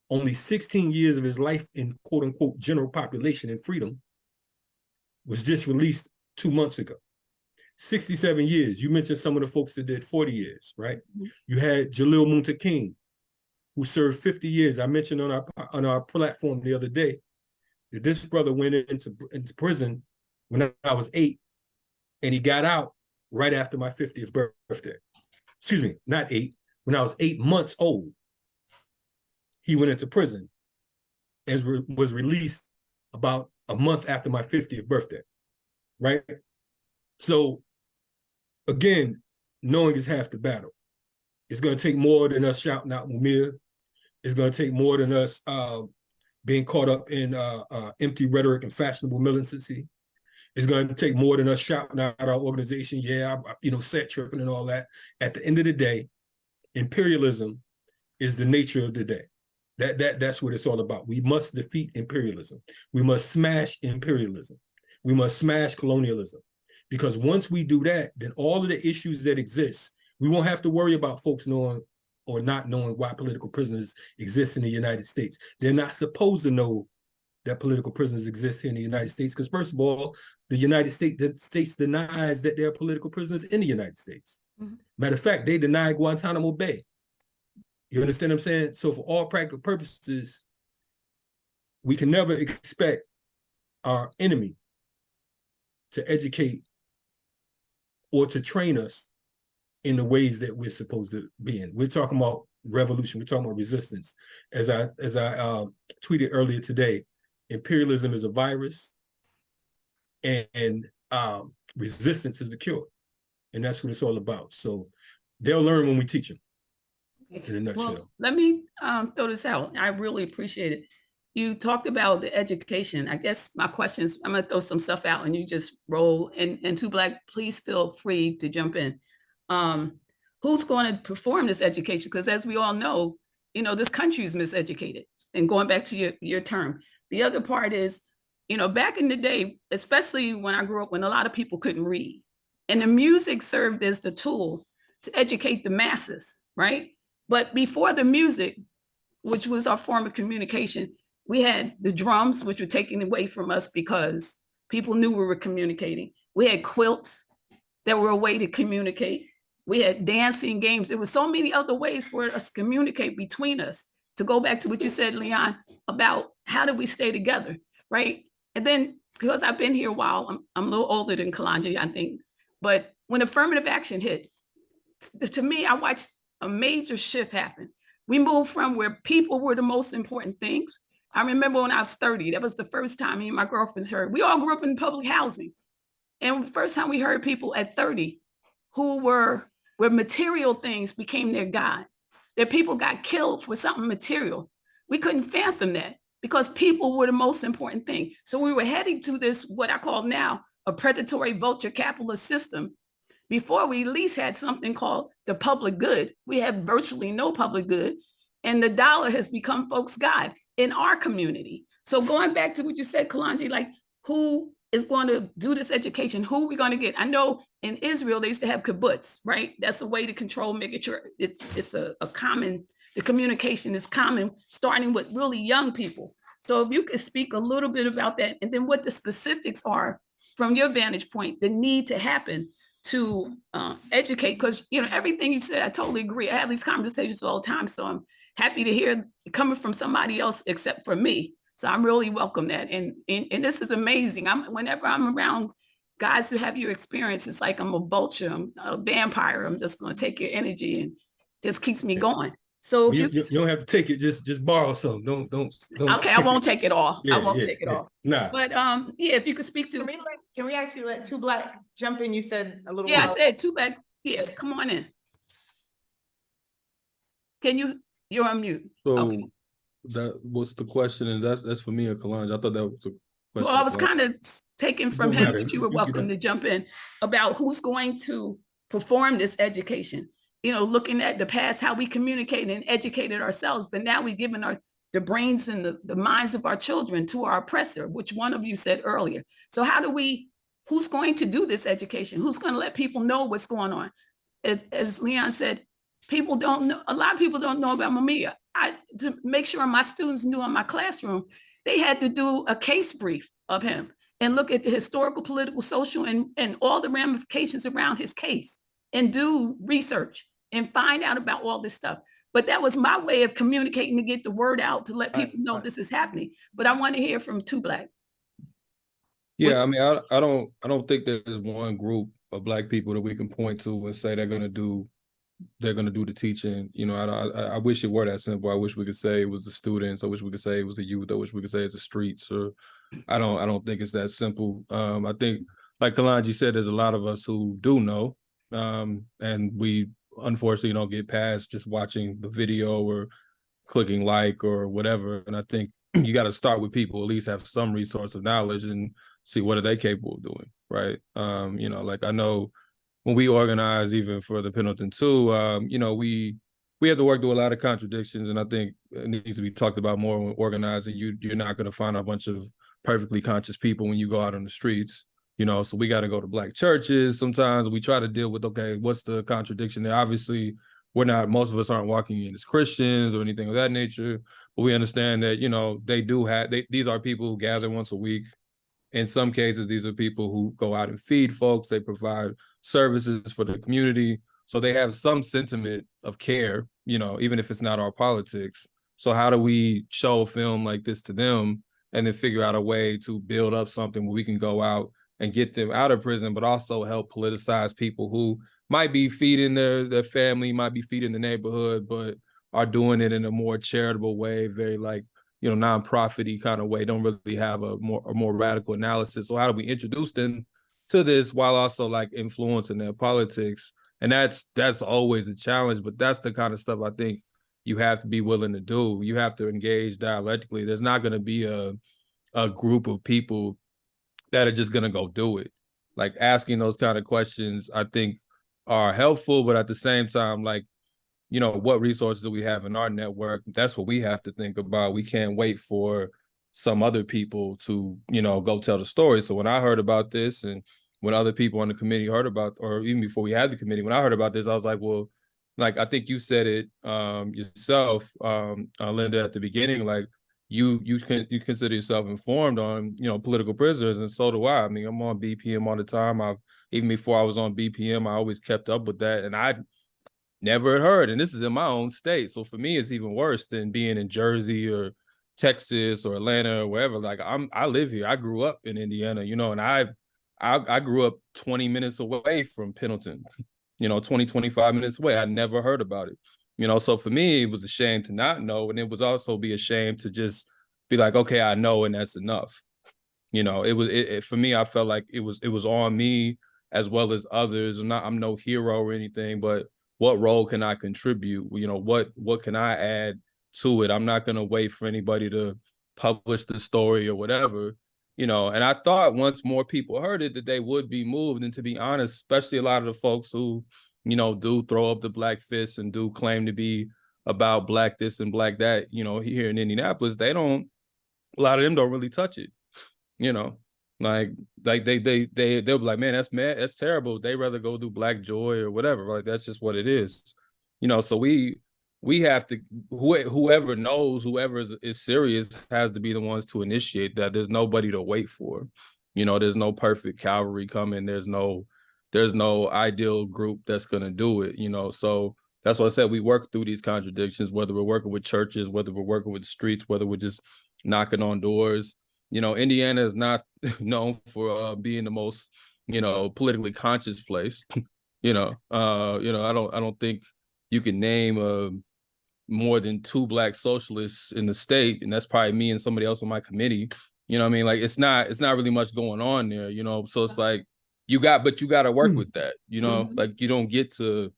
only 16 years of his life in quote unquote general population and freedom, was just released 2 months ago. 67 years. You mentioned some of the folks that did 40 years, right? Mm-hmm. You had Jalil Munta King, who served 50 years. I mentioned on our platform the other day that this brother went into prison when I was 8, and he got out right after my 50th birthday. Excuse me, not 8. When I was 8 months old, he went into prison and was released about a month after my 50th birthday, right? So again, knowing is half the battle. It's going to take more than us shouting out Mumia. It's going to take more than us being caught up in empty rhetoric and fashionable militancy. It's going to take more than us shouting out our organization, set tripping and all that. At the end of the day, imperialism is the nature of the day. That's what it's all about. We must defeat imperialism. We must smash imperialism. We must smash colonialism. Because once we do that, then all of the issues that exist, we won't have to worry about folks knowing or not knowing why political prisoners exist in the United States. They're not supposed to know that political prisoners exist here in the United States, because first of all, the United States denies that there are political prisoners in the United States. Mm-hmm. Matter of fact, they deny Guantanamo Bay. You understand what I'm saying? So for all practical purposes, we can never expect our enemy to educate or to train us in the ways that we're supposed to be in. We're talking about revolution. We're talking about resistance. As I tweeted earlier today, imperialism is a virus, and resistance is the cure. And that's what it's all about. So they'll learn when we teach them, in a nutshell. Well, let me throw this out. I really appreciate it. You talked about the education. I guess my question is, I'm going to throw some stuff out and you just roll. And Two Black, please feel free to jump in. Who's going to perform this education? Because as we all know, this country is miseducated. And going back to your term, the other part is, back in the day, especially when I grew up, when a lot of people couldn't read, and the music served as the tool to educate the masses, right? But before the music, which was our form of communication, we had the drums, which were taken away from us because people knew we were communicating. We had quilts that were a way to communicate. We had dancing games. There were so many other ways for us to communicate between us. To go back to what you said, Leon, about how do we stay together, right? And then, because I've been here a while, I'm a little older than Kalonji, I think, but when affirmative action hit, to me, I watched a major shift happen. We moved from where people were the most important things. I remember when I was 30, that was the first time me and my girlfriends heard. We all grew up in public housing. And the first time we heard people at 30 who were where material things became their God, that people got killed for something material. We couldn't fathom that because people were the most important thing. So we were heading to this, what I call now, a predatory vulture capitalist system. Before, we at least had something called the public good. We have virtually no public good. And the dollar has become folks' God in our community. So going back to what you said, Kalonji, like, who is going to do this education? Who are we going to get? I know in Israel, they used to have kibbutz, right? That's a way to control, making sure it's a common, the communication is common, starting with really young people. So if you could speak a little bit about that, and then what the specifics are from your vantage point, the need to happen to educate, because everything you said, I totally agree. I have these conversations all the time, so I'm happy to hear it coming from somebody else except for me. So I'm really welcome that, and this is amazing. Whenever I'm around guys who have your experience, it's like I'm a vulture, I'm a vampire. I'm just going to take your energy just keeps me going. So if You don't have to take it, just borrow some. Don't. okay, I won't take it all. I won't take it all. Nah. But yeah, if you could speak to Can we actually let Two Black jump in? You said a little yeah, while. I said Two Black. Yeah, come on in. Can you're on mute. So Okay. that what's the question? And that's for me or Kalonji. I thought that was a question. Well, I was kind of taken from Don't him, matter. but you were You can get welcome to jump in about who's going to perform this education. You know, looking at the past, how we communicated and educated ourselves, but now we've given the brains and the minds of our children to our oppressor, which one of you said earlier. So how do who's going to do this education? Who's going to let people know what's going on? As Leon said, people don't know, a lot of people don't know about Mamiya. To make sure my students knew in my classroom, they had to do a case brief of him and look at the historical, political, social, and all the ramifications around his case and do research and find out about all this stuff. But that was my way of communicating to get the word out to let people know this is happening. But I want to hear from Two Black. Yeah, I mean, I don't think there's one group of Black people that we can point to and say they're gonna do the teaching. You know, I wish it were that simple. I wish we could say it was the students. I wish we could say it was the youth. I wish we could say it's the streets. Or I don't think it's that simple. I think, like Kalonji said, there's a lot of us who do know, and we unfortunately don't get past just watching the video or clicking like or whatever. And I think you got to start with people at least have some resource of knowledge and see what are they capable of doing, right? You know, like I know when we organize even for the Pendleton too, you know, we have to work through a lot of contradictions, and I think it needs to be talked about more when organizing. You're not going to find a bunch of perfectly conscious people when you go out on the streets, you know, so we got to go to Black churches. Sometimes we try to deal with, okay, what's the contradiction there? Obviously, most of us aren't walking in as Christians or anything of that nature, but we understand that, you know, these are people who gather once a week. In some cases, these are people who go out and feed folks. They provide services for the community. So they have some sentiment of care, you know, even if it's not our politics. So how do we show a film like this to them and then figure out a way to build up something where we can go out and get them out of prison, but also help politicize people who might be feeding their family, might be feeding the neighborhood, but are doing it in a more charitable way, very like, you know, non-profit-y kind of way, don't really have a more radical analysis. So how do we introduce them to this while also like influencing their politics? And that's always a challenge, but that's the kind of stuff I think you have to be willing to do. You have to engage dialectically. There's not going to be a group of people that are just going to go do it. Like asking those kind of questions, I think are helpful, but at the same time, like, you know, what resources do we have in our network? That's what we have to think about. We can't wait for some other people to, you know, go tell the story. So when I heard about this and when other people on the committee heard about, or even before we had the committee, when I heard about this, I was like, well, like, I think you said it yourself, Linda, at the beginning, like you consider yourself informed on, you know, political prisoners. And so do I. I mean, I'm on BPM all the time. Even before I was on BPM, I always kept up with that. And I never heard, and this is in my own state. So for me, it's even worse than being in Jersey or Texas or Atlanta or wherever. Like I live here. I grew up in Indiana, you know, and I grew up 20 minutes away from Pendleton, you know, 25 minutes away. I never heard about it, you know. So for me, it was a shame to not know, and it was also be a shame to just be like, okay, I know, and that's enough. You know, for me, I felt like it was on me as well as others. I'm no hero or anything, but what role can I contribute? You know, what can I add to it? I'm not going to wait for anybody to publish the story or whatever, you know. And I thought once more people heard it that they would be moved. And to be honest, especially a lot of the folks who, you know, do throw up the Black fist and do claim to be about Black this and Black that, you know, here in Indianapolis, a lot of them don't really touch it, you know. Like they'll be like, man, that's mad, that's terrible. They rather go do Black Joy or whatever. Like that's just what it is, you know. So we have to, whoever knows, whoever is serious has to be the ones to initiate that. There's nobody to wait for, you know. There's no perfect cavalry coming. There's no ideal group that's gonna do it, you know. So that's what I said. We work through these contradictions, whether we're working with churches, whether we're working with streets, whether we're just knocking on doors. You know, Indiana is not known for being the most, you know, politically conscious place. I don't think you can name more than 2 Black socialists in the state, and that's probably me and somebody else on my committee. You know what I mean? Like it's not really much going on there, you know. So it's like you got to work with that, you know. Like you don't get to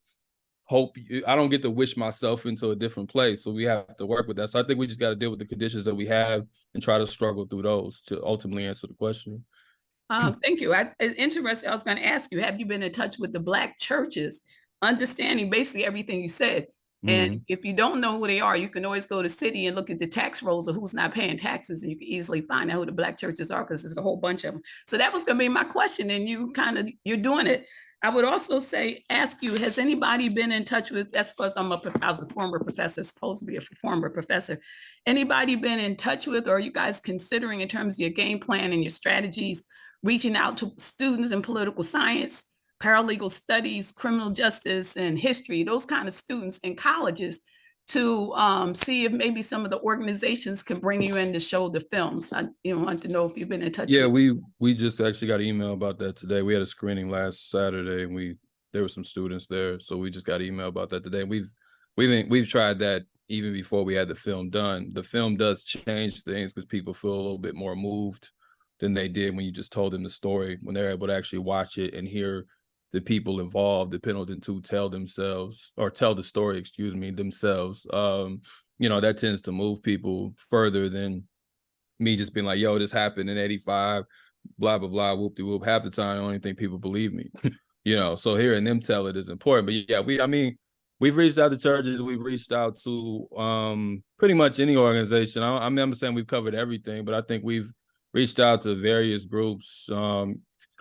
I don't get to wish myself into a different place. So we have to work with that. So I think we just got to deal with the conditions that we have and try to struggle through those to ultimately answer the question. Thank you. It's interesting. I was going to ask you, have you been in touch with the Black churches, understanding basically everything you said? And if you don't know who they are, you can always go to city and look at the tax rolls of who's not paying taxes, and you can easily find out who the Black churches are, because there's a whole bunch of them. So that was going to be my question, and you're doing it. I would also ask you, has anybody been in touch with, that's because I was a former professor, supposed to be a former professor. Anybody been in touch with, or are you guys considering in terms of your game plan and your strategies, reaching out to students in political science, paralegal studies, criminal justice, and history, those kind of students in colleges, to see if maybe some of the organizations can bring you in to show the films? I want to know if you've been in touch. Yeah, we just actually got an email about that today. We had a screening last Saturday, and there were some students there, so we just got an email about that today. We've tried that even before we had the film done. The film does change things because people feel a little bit more moved than they did when you just told them the story, when they're able to actually watch it and hear the people involved, the Pendleton two tell the story, themselves. That tends to move people further than me just being like, yo, this happened in 85, blah, blah, blah, whoop-de-whoop. Half the time, I don't even think people believe me. So hearing them tell it is important. But yeah, we've reached out to churches, we've reached out to pretty much any organization. I'm saying we've covered everything, but I think we've reached out to various groups.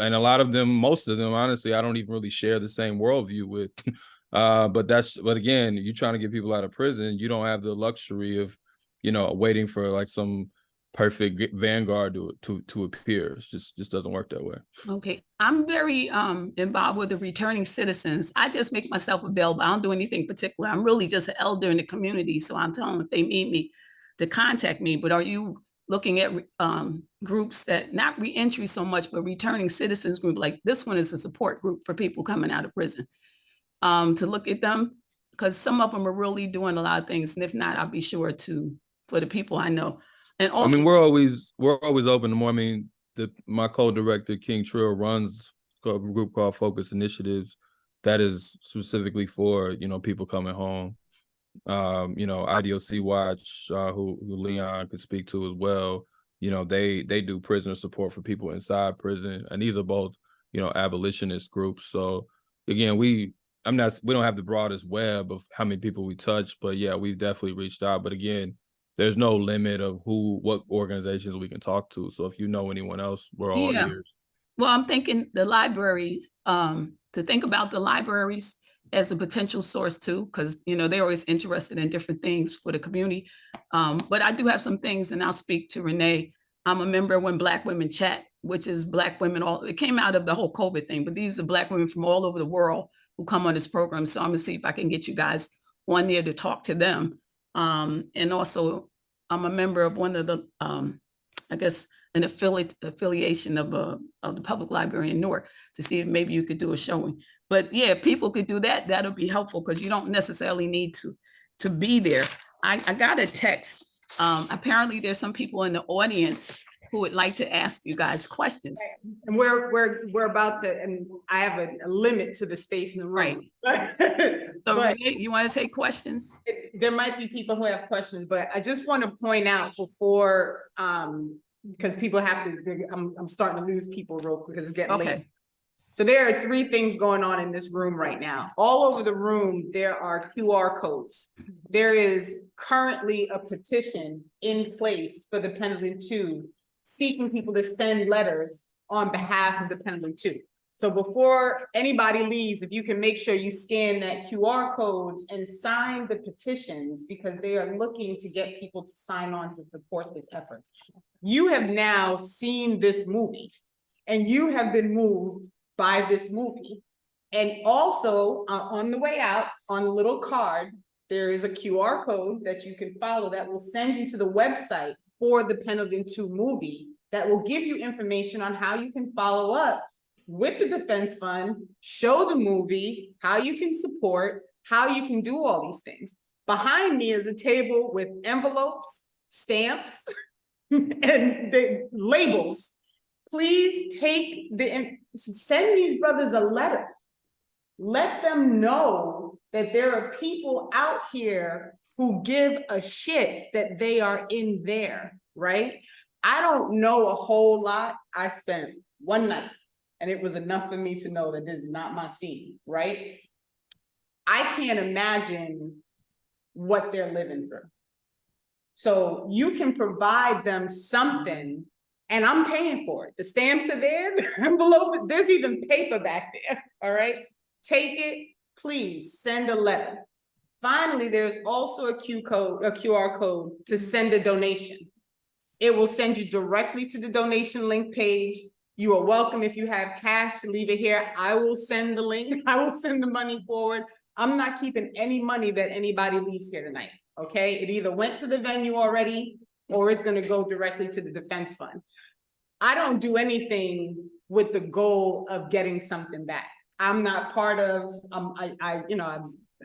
And a lot of them, most of them, honestly, I don't even really share the same worldview with. But again, you're trying to get people out of prison. You don't have the luxury of, waiting for like some perfect vanguard to appear. It just doesn't work that way. Okay, I'm very involved with the returning citizens. I just make myself available. I don't do anything particular. I'm really just an elder in the community, so I'm telling them if they need me to contact me. But are you looking at groups that, not reentry so much, but returning citizens group? Like this one is a support group for people coming out of prison, to look at them, because some of them are really doing a lot of things, and if not, I'll be sure to, for the people I know. And also, we're always open to more. My co-director King Trill runs a group called Focus Initiatives that is specifically for people coming home. IDOC Watch, who Leon could speak to as well. They do prisoner support for people inside prison, and these are both abolitionist groups. So again, we don't have the broadest web of how many people we touch, but yeah, we've definitely reached out. But again, there's no limit of what organizations we can talk to. So if you know anyone else, we're all ears. Well, I'm thinking the libraries, to think about the libraries as a potential source too, because they're always interested in different things for the community. But I do have some things, and I'll speak to Renee. I'm a member of When Black Women Chat, which is Black women. It came out of the whole COVID thing, but these are Black women from all over the world who come on this program. So I'm gonna see if I can get you guys on there to talk to them. And also, I'm a member of one of the, I guess, an affiliation of the public library in Newark, to see if maybe you could do a showing. But yeah, if people could do that, that'll be helpful, because you don't necessarily need to be there. I got a text. Apparently, there's some people in the audience who would like to ask you guys questions. And we're about to, and I have a limit to the space in the room. Right. So but Renee, you want to take questions? There might be people who have questions, but I just want to point out before, because people have to, I'm starting to lose people real quick because it's getting late. So there are 3 things going on in this room right now. All over the room, there are QR codes. There is currently a petition in place for the Pendleton 2, seeking people to send letters on behalf of the Pendleton 2. So before anybody leaves, if you can make sure you scan that QR code and sign the petitions, because they are looking to get people to sign on to support this effort. You have now seen this movie, and you have been moved by this movie. And also on the way out, on a little card, there is a QR code that you can follow that will send you to the website for the Pendleton 2 movie, that will give you information on how you can follow up with the Defense Fund, show the movie, how you can support, how you can do all these things. Behind me is a table with envelopes, stamps, and the labels. Please send these brothers a letter. Let them know that there are people out here who give a shit that they are in there, right? I don't know a whole lot. I spent one night and it was enough for me to know that this is not my scene, right? I can't imagine what they're living through. So you can provide them something, and I'm paying for it. The stamps are there, the envelope, there's even paper back there, all right? Take it, please send a letter. Finally, there's also a QR code to send a donation. It will send you directly to the donation link page. You are welcome, if you have cash, to leave it here. I will send the link, I will send the money forward. I'm not keeping any money that anybody leaves here tonight, okay? It either went to the venue already or it's gonna go directly to the defense fund. I don't do anything with the goal of getting something back. I'm not part of, I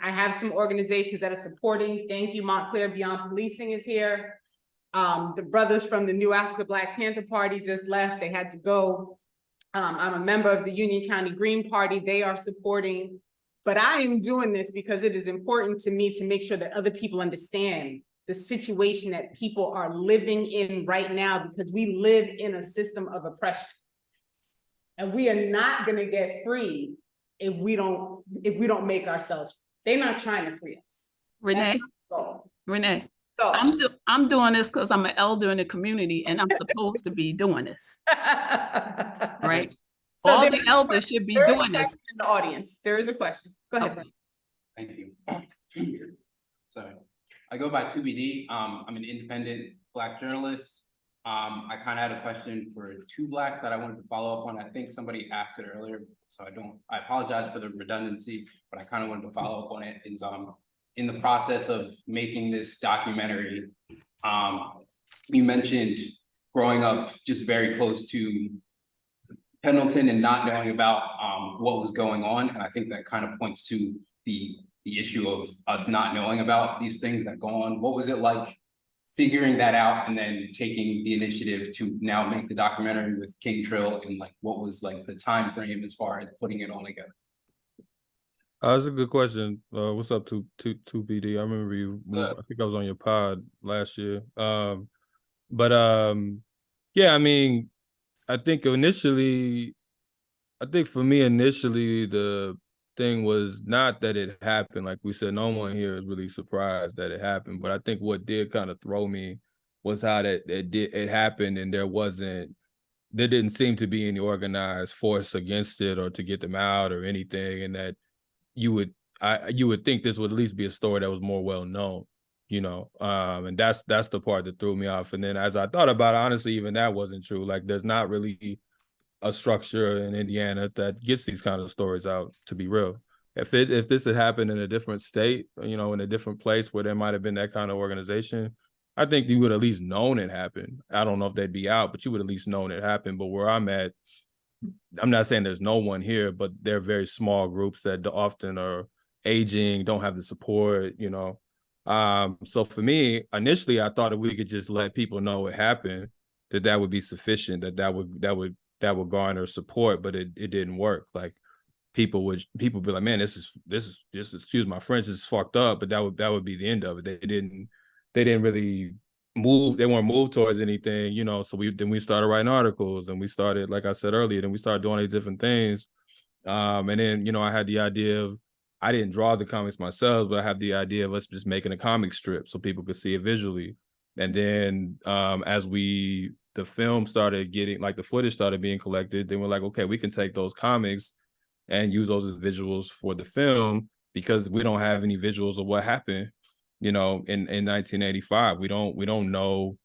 have some organizations that are supporting. Thank you, Montclair Beyond Policing is here. The brothers from the New Africa Black Panther Party just left, they had to go. I'm a member of the Union County Green Party, they are supporting. But I am doing this because it is important to me to make sure that other people understand the situation that people are living in right now, because we live in a system of oppression. And we are not gonna get free if we don't make ourselves. They're not trying to free us. Renee, So, I'm doing this because I'm an elder in the community and I'm supposed to be doing this, right? So All there the is elders should be there is a doing this. question in the audience. There is a question. Go ahead. Okay. Thank you. Sorry, I go by 2BD. I'm an independent Black journalist. I kind of had a question for 2Black that I wanted to follow up on. I think somebody asked it earlier, so I apologize for the redundancy, but I kind of wanted to follow up on it. Is in the process of making this documentary, you mentioned growing up just very close to Pendleton and not knowing about what was going on, and I think that kind of points to the issue of us not knowing about these things that go on. What was it like figuring that out and then taking the initiative to now make the documentary with King Trill, and like what was like the time frame as far as putting it all together? That's a good question. What's up to BD? I remember you. I think I was on your pod last year. Yeah, I mean, I think for me initially, the thing was not that it happened. Like we said, no one here is really surprised that it happened. But I think what did kind of throw me was how it happened, and there didn't seem to be any organized force against it or to get them out or anything, and that you would think this would at least be a story that was more well known, and that's the part that threw me off. And then as I thought about it, honestly, even that wasn't true. Like there's not really a structure in Indiana that gets these kind of stories out, to be real. If this had happened in a different state, in a different place where there might have been that kind of organization, I think you would at least known it happened. I don't know if they'd be out, but you would at least known it happened. But where I'm at, I'm not saying there's no one here, but they're very small groups that often are aging, don't have the support, So for me, initially, I thought if we could just let people know it happened, that would be sufficient, that would garner support, but it didn't work. Like people would be like, man, this is excuse my French, is fucked up, but that would be the end of it. They didn't really move, they weren't moved towards anything, so we started writing articles, and we started, like I said earlier, then we started doing these different things. And then, I had the idea of, I didn't draw the comics myself, but I had the idea of us just making a comic strip so people could see it visually. And then as the film started getting, like the footage started being collected, then we're like, okay, we can take those comics and use those as visuals for the film, because we don't have any visuals of what happened, in 1985. We don't know,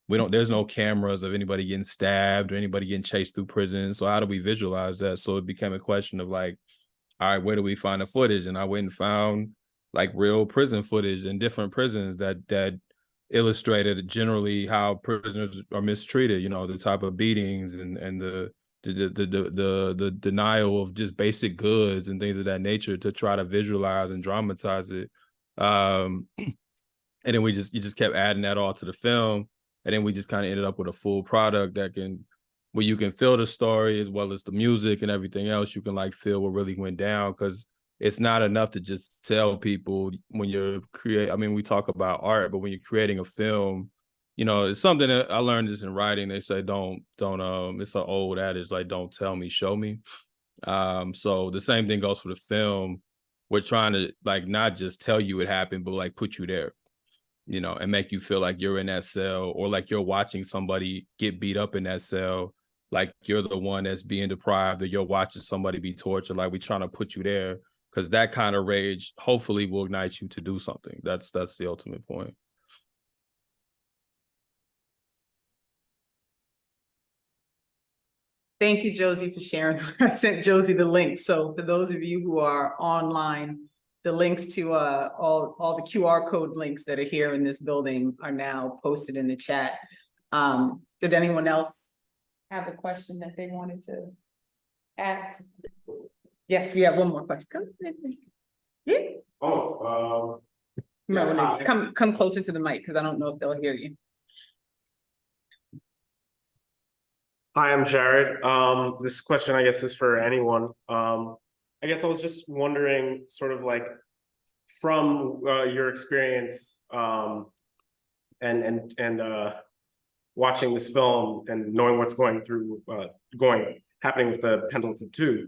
there's no cameras of anybody getting stabbed or anybody getting chased through prison. So how do we visualize that? So it became a question of like, all right, where do we find the footage? And I went and found like real prison footage in different prisons that illustrated generally how prisoners are mistreated, the type of beatings and the the denial of just basic goods and things of that nature to try to visualize and dramatize it. And then you just kept adding that all to the film, and then we just kind of ended up with a full product where you can feel the story as well as the music and everything else. You can like feel what really went down, because it's not enough to just tell people when you're I mean, we talk about art, but when you're creating a film, you know, it's something that I learned this in writing. They say don't it's an old adage, like, don't tell me, show me. So the same thing goes for the film. We're trying to like not just tell you it happened, but like put you there, you know, and make you feel like you're in that cell, or like you're watching somebody get beat up in that cell, like you're the one that's being deprived, or you're watching somebody be tortured. Like, we're trying to put you there, because that kind of rage hopefully will ignite you to do something. That's the ultimate point. Thank you, Josie, for sharing. I sent Josie the link. So for those of you who are online, the links to all the QR code links that are here in this building are now posted in the chat. Did anyone else have a question that they wanted to ask? Yes, we have one more question. Come, yeah. Oh, No, come closer to the mic, because I don't know if they'll hear you. hi, I'm Jared. This question, I guess, is for anyone. I guess I was just wondering, sort of like, from your experience and watching this film and knowing what's happening with the Pendleton 2.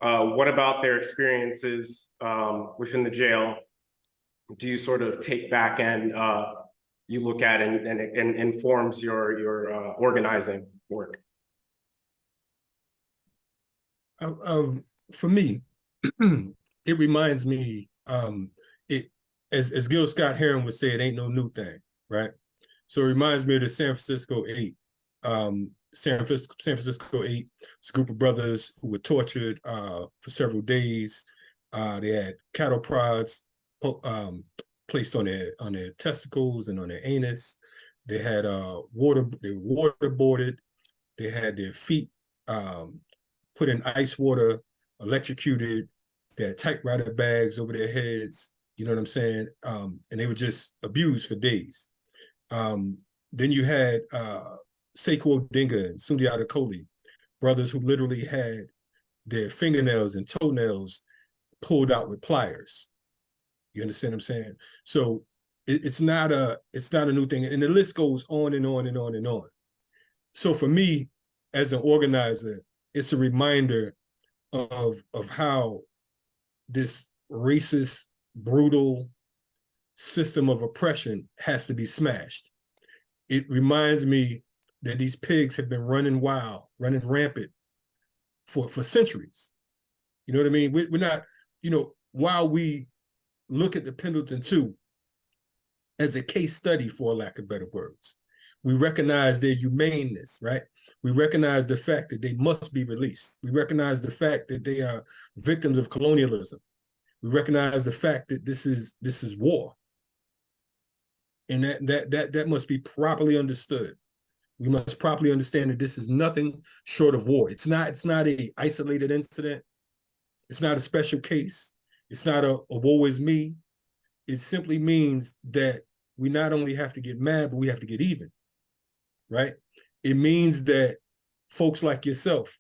What about their experiences within the jail do you sort of take back and you look at and informs your organizing work? For me, it reminds me, as Gil Scott-Heron would say, it ain't no new thing, right? So it reminds me of the San Francisco 8. San Francisco 8, it's a group of brothers who were tortured for several days. They had cattle prods placed on their testicles and on their anus. They had waterboarded. They had their feet put in ice water, electrocuted. They had typewriter bags over their heads. You know what I'm saying? And they were just abused for days. Then you had Sekou Odinga and Sundiata Koli, brothers who literally had their fingernails and toenails pulled out with pliers. You understand what I'm saying? So it's not a new thing, and the list goes on and on and on and on. So for me, as an organizer, it's a reminder of how this racist, brutal system of oppression has to be smashed. It reminds me that these pigs have been running wild, running rampant for centuries. You know what I mean? We're not, you know, while we look at the Pendleton 2 as a case study, for lack of better words, we recognize their humaneness, right? We recognize the fact that they must be released. We recognize the fact that they are victims of colonialism. We recognize the fact that this is war. And that must be properly understood. We must properly understand that this is nothing short of war. It's not a isolated incident. It's not a special case. It's not a woe is me. It simply means that we not only have to get mad, but we have to get even, right? It means that folks like yourself,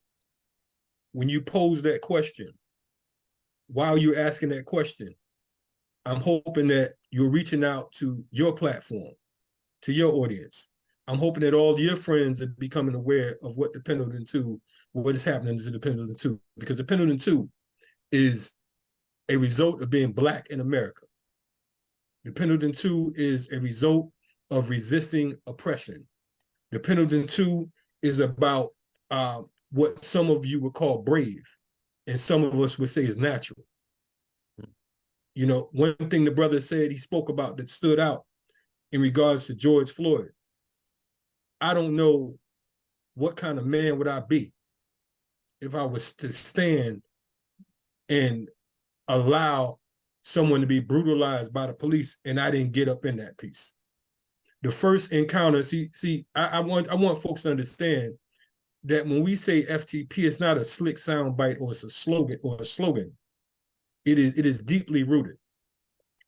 when you pose that question, while you're asking that question, I'm hoping that you're reaching out to your platform, to your audience. I'm hoping that all your friends are becoming aware of what the Pendleton 2, what is happening to the Pendleton 2, because the Pendleton 2 is a result of being Black in America. The Pendleton 2 is a result of resisting oppression. The Pendleton 2 is about what some of you would call brave, and some of us would say is natural. You know, one thing the brother said, he spoke about that stood out in regards to George Floyd. I don't know what kind of man would I be if I was to stand and allow someone to be brutalized by the police and I didn't get up in that piece. The first encounter, I want folks to understand that when we say FTP, it's not a slick soundbite or it's a slogan. It is deeply rooted.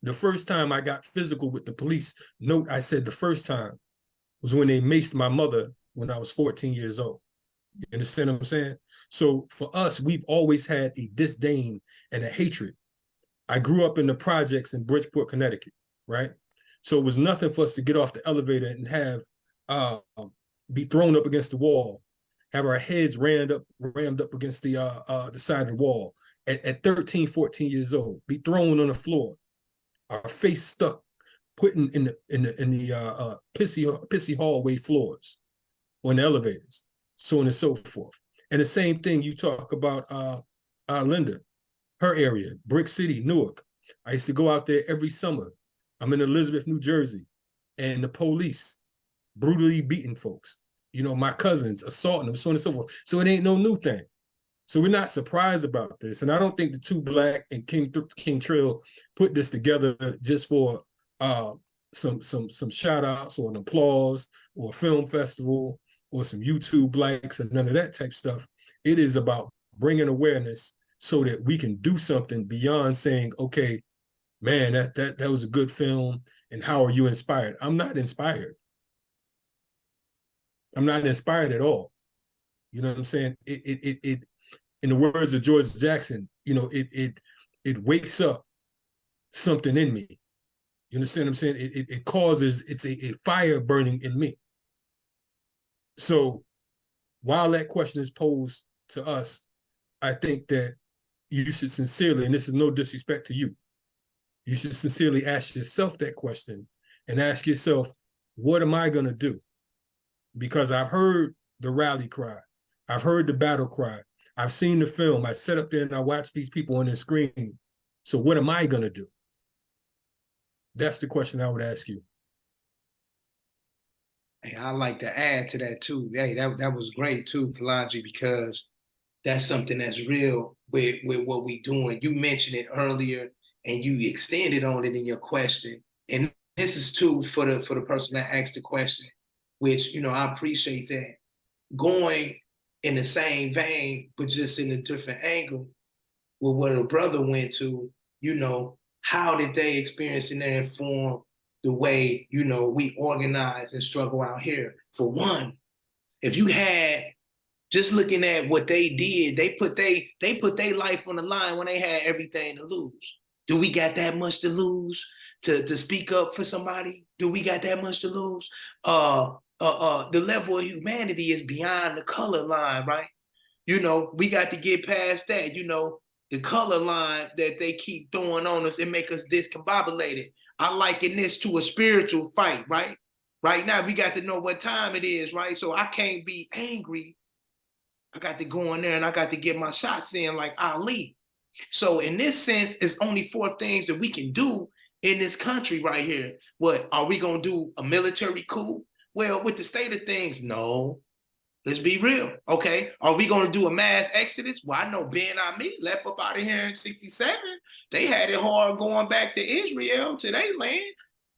The first time I got physical with the police, note I said the first time, was when they maced my mother when I was 14 years old. You understand what I'm saying? So for us, we've always had a disdain and a hatred. I grew up in the projects in Bridgeport, Connecticut, right? So it was nothing for us to get off the elevator and have be thrown up against the wall, have our heads rammed up against the side of the wall at 13, 14 years old, be thrown on the floor, our face stuck, put in the pissy hallway floors, on the elevators, so on and so forth. And the same thing you talk about Linda, her area, Brick City, Newark. I used to go out there every summer. I'm in Elizabeth, New Jersey, and the police brutally beating folks. You know, my cousins assaulting them, so on and so forth. So it ain't no new thing. So we're not surprised about this. And I don't think the Two Black and King Trill put this together just for some shout outs or an applause or a film festival or some YouTube likes and none of that type stuff. It is about bringing awareness so that we can do something beyond saying, okay, man, that was a good film, and how are you inspired? I'm not inspired. I'm not inspired at all. You know what I'm saying? It in the words of George Jackson, you know, it wakes up something in me. You understand what I'm saying? It causes, it's a fire burning in me. So while that question is posed to us, I think that you should sincerely, and this is no disrespect to you, you should sincerely ask yourself that question and ask yourself, what am I gonna do? Because I've heard the rally cry, I've heard the battle cry, I've seen the film, I sat up there and I watched these people on the screen. So what am I gonna do? That's the question I would ask you. Hey, I like to add to that too. Hey, that was great too, Kalonji, because that's something that's real with what we doing. You mentioned it earlier and you extended on it in your question. And this is too for the person that asked the question, which, you know, I appreciate that. Going in the same vein, but just in a different angle with what a brother went to, you know, how did they experience and inform the way, you know, we organize and struggle out here? For one, if you had, just looking at what they did, they put their life on the line when they had everything to lose. Do we got that much to lose to speak up for somebody? Do we got that much to lose? The level of humanity is beyond the color line, right? You know, we got to get past that. You know, the color line that they keep throwing on us and make us discombobulated. I liken this to a spiritual fight, right? Right now, we got to know what time it is, right? So I can't be angry. I got to go in there and I got to get my shots in like Ali. So in this sense, it's only 4 things that we can do in this country right here. What, are we going to do a military coup? Well, with the state of things, no. Let's be real, okay? Are we going to do a mass exodus? Well, I know Ben Ami left up out of here in 67. They had it hard going back to Israel, to their land.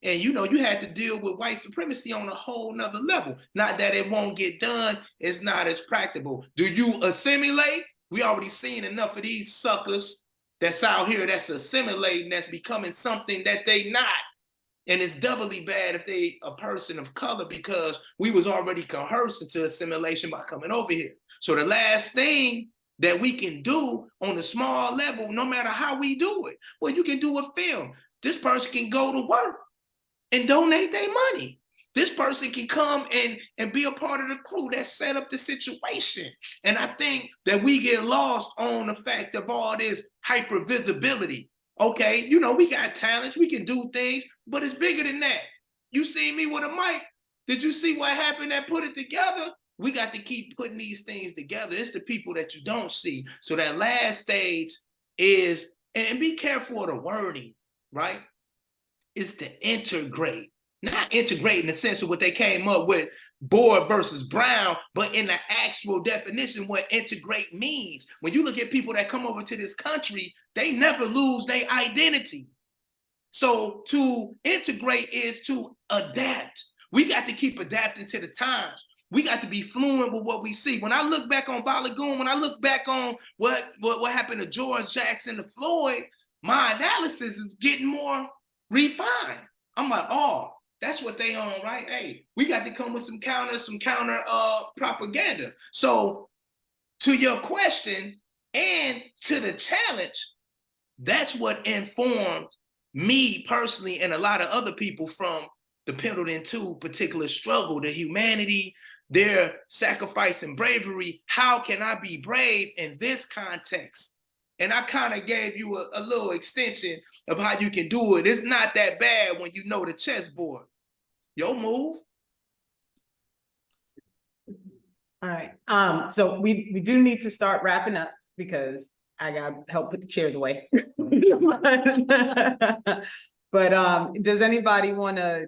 And, you know, you had to deal with white supremacy on a whole nother level. Not that it won't get done. It's not as practical. Do you assimilate? We already seen enough of these suckers that's out here that's assimilating, that's becoming something that they not. And it's doubly bad if they a person of color, because we was already coerced into assimilation by coming over here. So the last thing that we can do on a small level, no matter how we do it, well, you can do a film. This person can go to work and donate their money. This person can come and be a part of the crew that set up the situation. And I think that we get lost on the fact of all this hyper visibility. Okay, you know, we got talents, we can do things, but it's bigger than that. You see me with a mic. Did you see what happened that put it together? We got to keep putting these things together. It's the people that you don't see. So that last stage is, and be careful of the wording, right? Is to integrate. Not integrate in the sense of what they came up with, Board versus Brown, but in the actual definition, what integrate means. When you look at people that come over to this country, they never lose their identity. So to integrate is to adapt. We got to keep adapting to the times. We got to be fluent with what we see. When I look back on Balagoon, when I look back on what happened to George Jackson, to Floyd, my analysis is getting more refined. I'm like, oh, that's what they on, right? Hey, we got to come with some counter propaganda. So to your question and to the challenge, that's what informed me personally and a lot of other people from the Pendleton 2 particular struggle, the humanity, their sacrifice and bravery. How can I be brave in this context? And I kind of gave you a little extension of how you can do it. It's not that bad when you know the chessboard. Yo, move. All right, so we do need to start wrapping up because I got help put the chairs away. But does anybody want to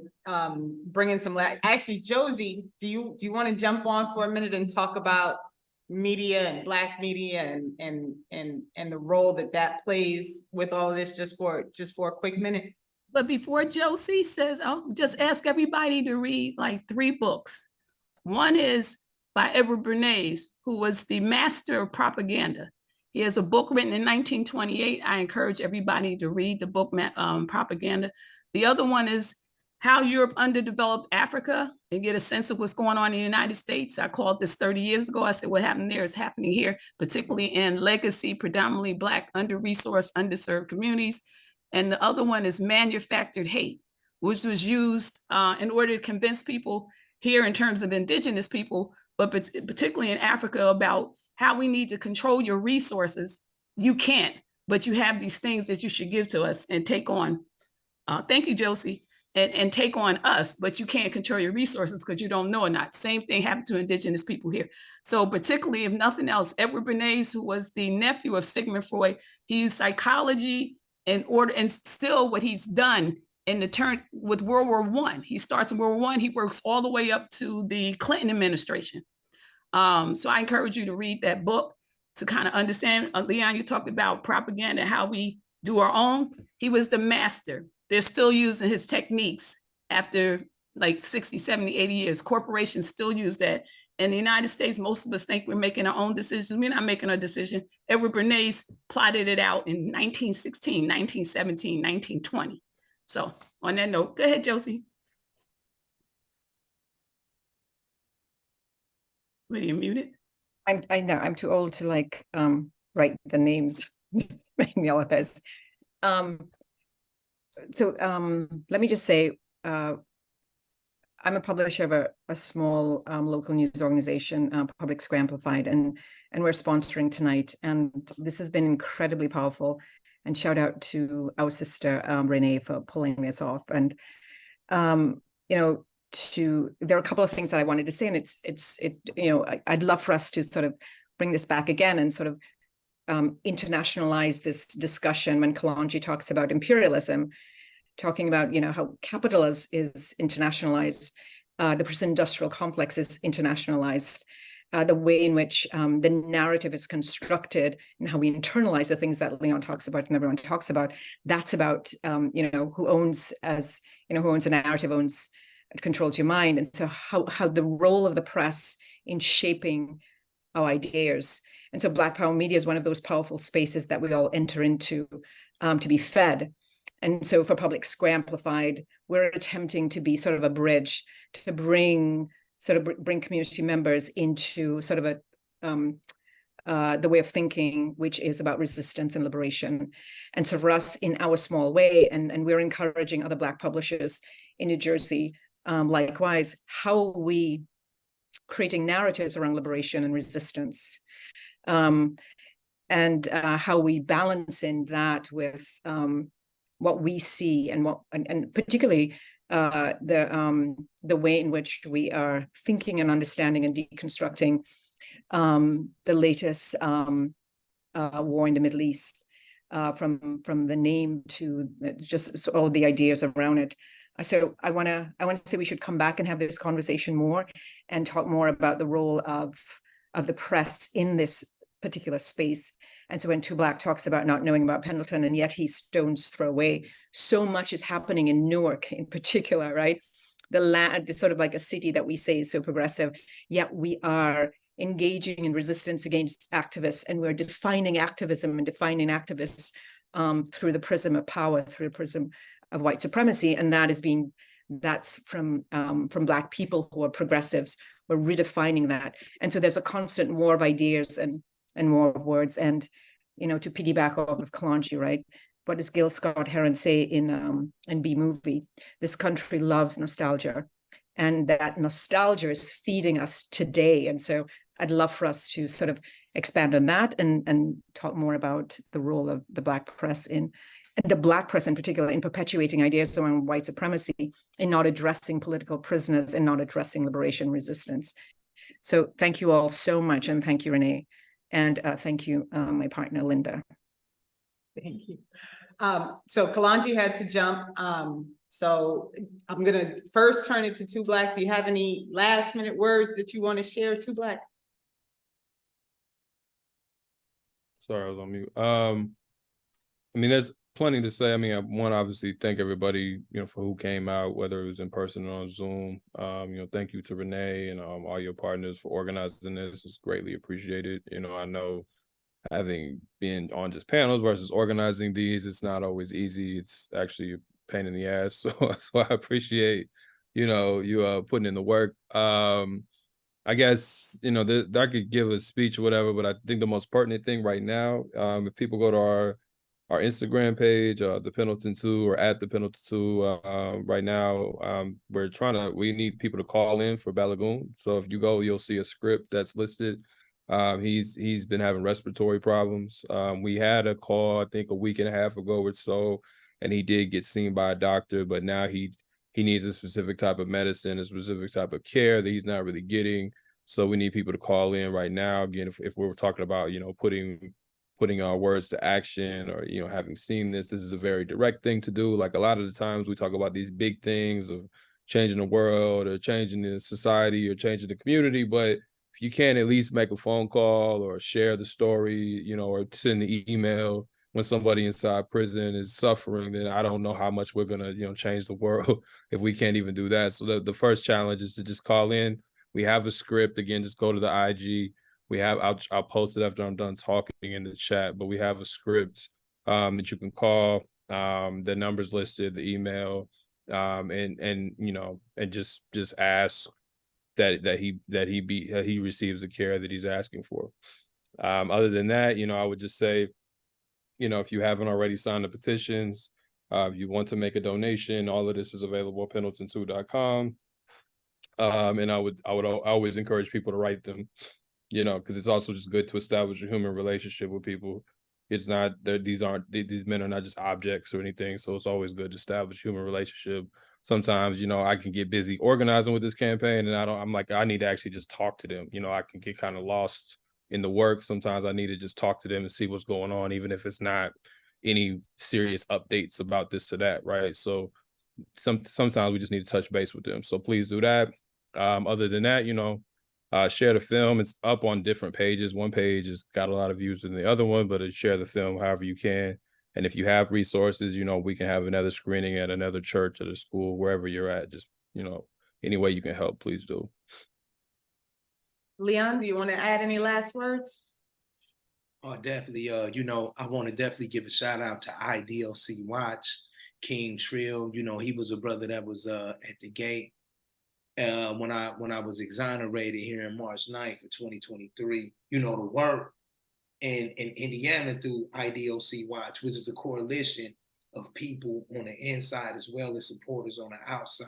bring in some actually, Josie, do you want to jump on for a minute and talk about media and Black media and the role that plays with all of this, just for a quick minute? But before Josie says, I'll just ask everybody to read like 3 books. One is by Edward Bernays, who was the master of propaganda. He has a book written in 1928. I encourage everybody to read the book, Propaganda. The other one is How Europe Underdeveloped Africa, and get a sense of what's going on in the United States. I called this 30 years ago. I said, what happened there is happening here, particularly in legacy, predominantly Black, under-resourced, underserved communities. And the other one is Manufactured Hate, which was used in order to convince people here in terms of indigenous people, but particularly in Africa, about how we need to control your resources. You can't, but you have these things that you should give to us and take on. Thank you, Josie. And take on us, but you can't control your resources because you don't know or not. Same thing happened to indigenous people here. So particularly, if nothing else, Edward Bernays, who was the nephew of Sigmund Freud, he used psychology in order, and still what he's done in the turn with World War I. He starts in World War I, he works all the way up to the Clinton administration. So I encourage you to read that book to kind of understand. Leon, you talked about propaganda, how we do our own. He was the master. They're still using his techniques after like 60, 70, 80 years. Corporations still use that. In the United States, most of us think we're making our own decisions. We're not making a decision. Edward Bernays plotted it out in 1916, 1917, 1920. So on that note, go ahead, Josie. Were you muted? I know I'm too old to like write the names, the authors. So let me just say, I'm a publisher of a small local news organization, Public Square Amplified, and we're sponsoring tonight. And this has been incredibly powerful. And shout out to our sister Renee for pulling this off. And you know, there are a couple of things that I wanted to say, and I'd love for us to sort of bring this back again and sort of internationalize this discussion when Kalanji talks about imperialism, talking about, how capital is internationalized, the post-industrial complex is internationalized, the way in which the narrative is constructed and how we internalize the things that Leon talks about and everyone talks about. That's about, who owns a narrative, controls your mind. And so how the role of the press in shaping our ideas. And so Black Power Media is one of those powerful spaces that we all enter into to be fed. And so for Public Square Amplified, we're attempting to be sort of a bridge to bring community members into sort of the way of thinking, which is about resistance and liberation. And so for us, in our small way, and we're encouraging other Black publishers in New Jersey, likewise, how are we creating narratives around liberation and resistance, and how we balance in that with what we see and particularly the way in which we are thinking and understanding and deconstructing the latest war in the Middle East, from the name to just all the ideas around it. So I want to say we should come back and have this conversation more and talk more about the role of the press in this particular space. And so when Two Black talks about not knowing about Pendleton, and yet he's stone's throw away, so much is happening in Newark in particular, right? the land, sort of like a city that we say is so progressive, yet we are engaging in resistance against activists, and we're defining activism and defining activists through the prism of power, through the prism of white supremacy, and that's from Black people who are progressives. We're redefining that, and so there's a constant war of ideas and war of words. And to piggyback off of Kalanji, right? What does Gil Scott-Heron say in B Movie? This country loves nostalgia, and that nostalgia is feeding us today. And so I'd love for us to sort of expand on that and talk more about the role of the Black press and the Black press in particular in perpetuating ideas around white supremacy, in not addressing political prisoners and not addressing liberation resistance. So thank you all so much, and thank you, Renee, and thank you, my partner, Linda. Thank you. So Kalanji had to jump. So I'm gonna first turn it to Two Black. Do you have any last minute words that you want to share, Two Black? Sorry, I was on mute. I mean, there's plenty to say. I mean, one, obviously, thank everybody, for who came out, whether it was in person or on Zoom. Thank you to Renee and all your partners for organizing this. It's greatly appreciated. I know, having been on just panels versus organizing these, it's not always easy. It's actually a pain in the ass. So I appreciate, you putting in the work. I guess, I could give a speech or whatever, but I think the most pertinent thing right now, if people go to our Instagram page, the Pendleton 2 or at the Pendleton 2, right now, we need people to call in for Balagoon. So if you go, you'll see a script that's listed. He's been having respiratory problems. We had a call, I think, a week and a half ago or so, and he did get seen by a doctor, but now he needs a specific type of medicine, a specific type of care that he's not really getting. So we need people to call in right now. Again, if we're talking about, putting our words to action, or, having seen this is a very direct thing to do. Like, a lot of the times we talk about these big things of changing the world or changing the society or changing the community, but if you can't at least make a phone call or share the story, or send the email when somebody inside prison is suffering, then I don't know how much we're gonna, change the world if we can't even do that. So the first challenge is to just call in. We have a script. Again, just go to the IG. I'll post it after I'm done talking in the chat, but we have a script that you can call. The number's listed, the email, and just ask that he receives the care that he's asking for. Other than that, I would just say, if you haven't already signed the petitions, if you want to make a donation, all of this is available at pendleton2.com. And I would always encourage people to write them, because it's also just good to establish a human relationship with people. It's not that these men are not just objects or anything. So it's always good to establish a human relationship. Sometimes, I can get busy organizing with this campaign, and I need to actually just talk to them. I can get kind of lost in the work. Sometimes I need to just talk to them and see what's going on, even if it's not any serious updates about this or that, right? So sometimes we just need to touch base with them. So please do that. Other than that, share the film. It's up on different pages. One page has got a lot of views than the other one, but share the film however you can. And if you have resources, we can have another screening at another church, at a school, wherever you're at. Just, any way you can help, please do. Leon, do you want to add any last words? Oh, definitely. I want to definitely give a shout out to IDLC Watch, King Trill. He was a brother that was at the gate when I was exonerated here on March 9th of 2023. The work in Indiana through IDOC Watch, which is a coalition of people on the inside as well as supporters on the outside.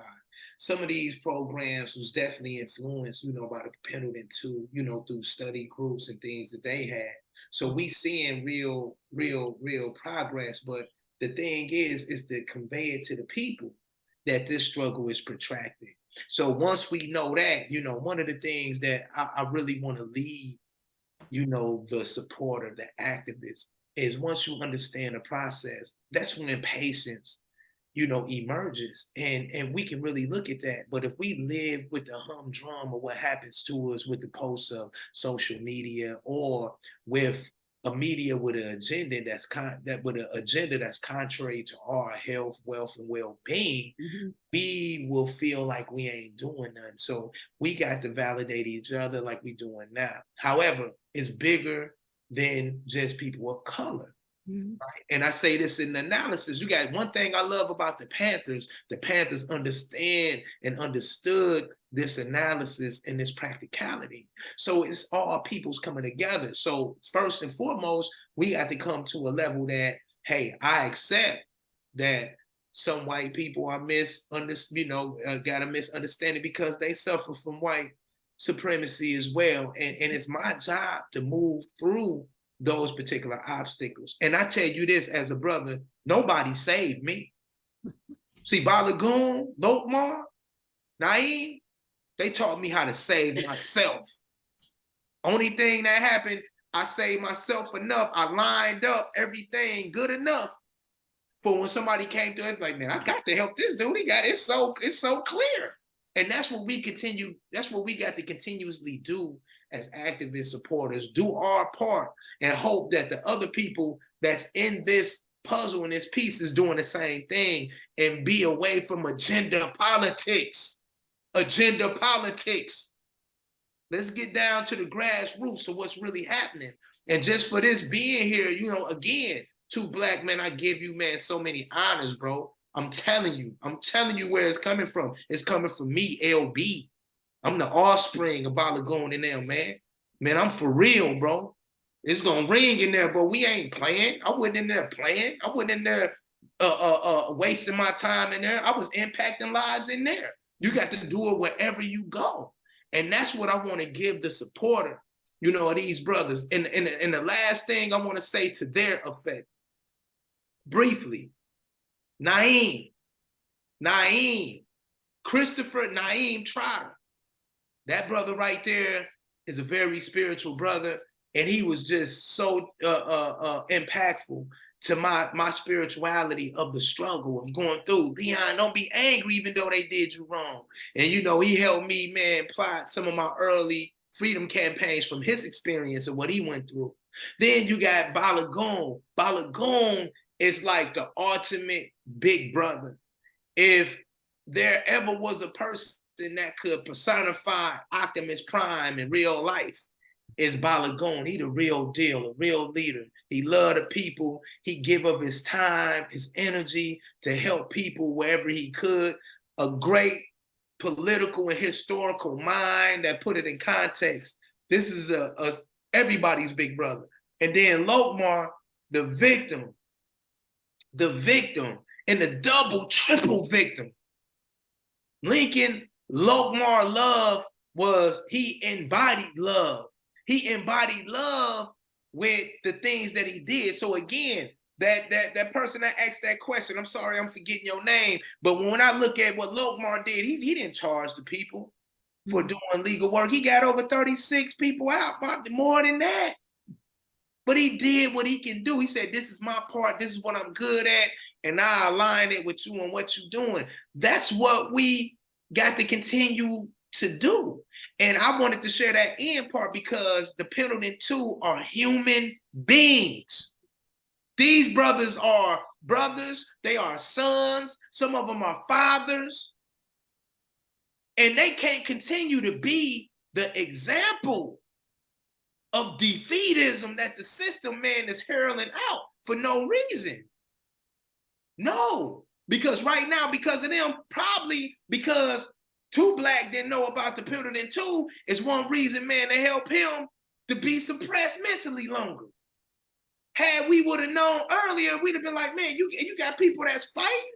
Some of these programs was definitely influenced, by the Pendleton 2, through study groups and things that they had. So we seeing real progress. But the thing is to convey it to the people that this struggle is protracted. So once we know that, one of the things that I really want to leave, the supporter, the activist, is once you understand the process, that's when patience, emerges. And we can really look at that. But if we live with the humdrum of what happens to us with the posts of social media or with a media with an agenda that's contrary to our health, wealth, and well-being, we will feel like we ain't doing nothing. So we got to validate each other like we doing now. However, it's bigger than just people of color. Right? And I say this in the analysis. You got one thing I love about the Panthers understand and understood this analysis and this practicality. So it's all people's coming together. So first and foremost, we got to come to a level that, hey, I accept that some white people are got a misunderstanding because they suffer from white supremacy as well. And it's my job to move through those particular obstacles. And I tell you this as a brother, nobody saved me. See, Balagoon, Lokmar, Naeem, they taught me how to save myself. Only thing that happened, I saved myself enough. I lined up everything good enough for when somebody came to it, like, man, I got to help this dude. It's so clear. And that's what we got to continuously do as activist supporters, do our part and hope that the other people that's in this puzzle and this piece is doing the same thing and be away from agenda politics. Agenda politics. Let's get down to the grassroots of what's really happening. And just for this being here, again, 2 Black men, I give you, man, so many honors, bro. I'm telling you where it's coming from. It's coming from me, LB. I'm the offspring of Balagoon and them, man. Man, I'm for real, bro. It's gonna ring in there, but we ain't playing. I wasn't in there playing. I wasn't in there wasting my time in there. I was impacting lives in there. You got to do it wherever you go. And that's what I want to give the supporter, of these brothers. And the last thing I want to say to their effect, briefly, Naeem, Christopher Naeem Trotter. That brother right there is a very spiritual brother, and he was just so impactful to my spirituality of the struggle of going through. Leon, don't be angry even though they did you wrong. And he helped me, man, plot some of my early freedom campaigns from his experience and what he went through. Then you got Balagoon. Balagoon is like the ultimate big brother. If there ever was a person that could personify Optimus Prime in real life, is Balagoon. He the real deal, a real leader. He loved the people. He give up his time, his energy to help people wherever he could. A great political and historical mind that put it in context. This is everybody's big brother. And then Lokmar, the victim, and the double, triple victim. Lincoln Lokmar love was he embodied love. He embodied love with the things that he did. So again, that person that asked that question, I'm sorry, I'm forgetting your name, but when I look at what Lokmar did, he didn't charge the people for doing legal work. He got over 36 people out, more than that. But he did what he can do. He said, this is my part, this is what I'm good at, and I align it with you and what you're doing. That's what we got to continue to do. And I wanted to share that end part because the Pendleton 2 are human beings. These brothers are brothers, they are sons, some of them are fathers, and they can't continue to be the example of defeatism that the system, man, is hurling out for no reason. No, because right now, because of them, probably because 2 Black didn't know about the Pendleton 2 is one reason, man, to help him to be suppressed mentally longer. Had we would have known earlier, we'd have been like, man, you got people that's fighting.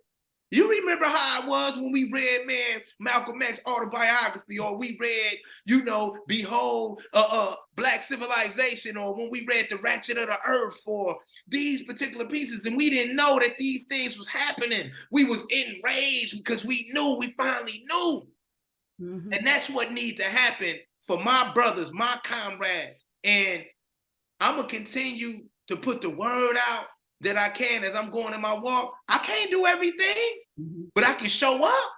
You remember how it was when we read, man, Malcolm X's autobiography, or we read, Behold, Black Civilization, or when we read The Ratchet of the Earth, or these particular pieces, and we didn't know that these things was happening. We was enraged because we finally knew. Mm-hmm. And that's what needs to happen for my brothers, my comrades. And I'm going to continue to put the word out that I can as I'm going in my walk. I can't do everything, but I can show up.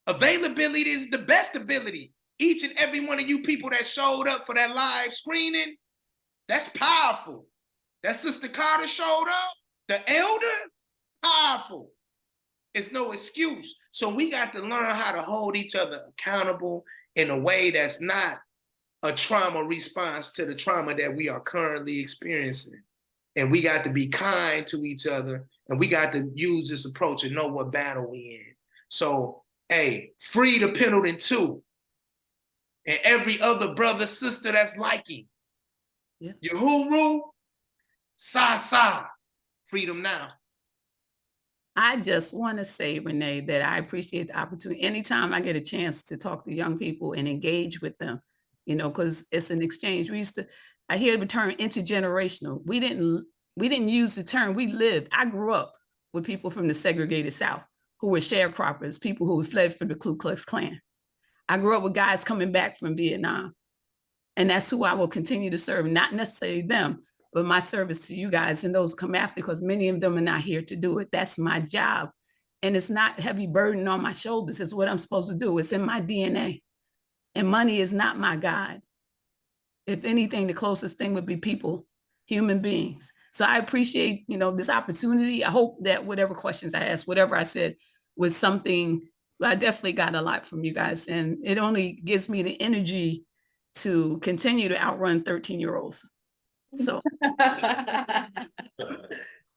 Availability is the best ability. Each and every one of you people that showed up for that live screening, That's powerful. That Sister Carter showed up, the elder, powerful. It's no excuse. So we got to learn how to hold each other accountable in a way that's not a trauma response to the trauma that we are currently experiencing. And we got to be kind to each other, and we got to use this approach and know what battle we in. So, hey, free the Pendleton too. And every other brother, sister that's like him. Yeah. Uhuru, Sa, freedom now. I just want to say, Renee, that I appreciate the opportunity. Anytime I get a chance to talk to young people and engage with them, you know, because it's an exchange. I hear the term intergenerational. We didn't use the term, we lived. I grew up with people from the segregated South who were sharecroppers, people who fled from the Ku Klux Klan. I grew up with guys coming back from Vietnam. And that's who I will continue to serve, not necessarily them, but my service to you guys and those come after, because many of them are not here to do it. That's my job. And it's not heavy burden on my shoulders. It's what I'm supposed to do. It's in my DNA. And money is not my God. If anything, the closest thing would be people, human beings. So I appreciate, you know, this opportunity. I hope that whatever questions I asked, whatever I said was something, I definitely got a lot from you guys. And it only gives me the energy to continue to outrun 13-year-olds. So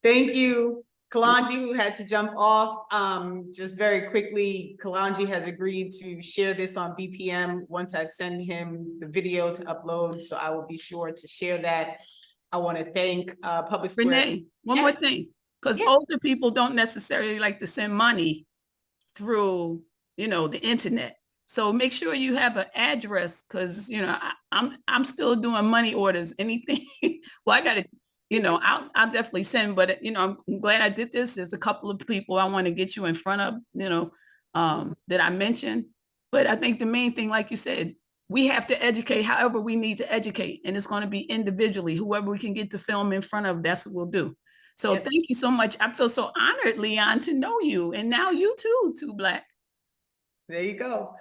Thank you, Kalanji, who had to jump off. Just very quickly, Kalanji has agreed to share this on BPM once I send him the video to upload. So I will be sure to share that. I want to thank Public Square. Renee, one more thing, because older people don't necessarily like to send money through, you know, the internet. So make sure you have an address, because, you know, I'm still doing money orders, anything. Well, I got to, you know, I'll definitely send, but, you know, I'm glad I did this. There's a couple of people I want to get you in front of, you know, that I mentioned. But I think the main thing, like you said, we have to educate however we need to educate. And it's going to be individually, whoever we can get the film in front of, that's what we'll do. So thank you so much. I feel so honored, Leon, to know you. And now you too, Two Black. There you go.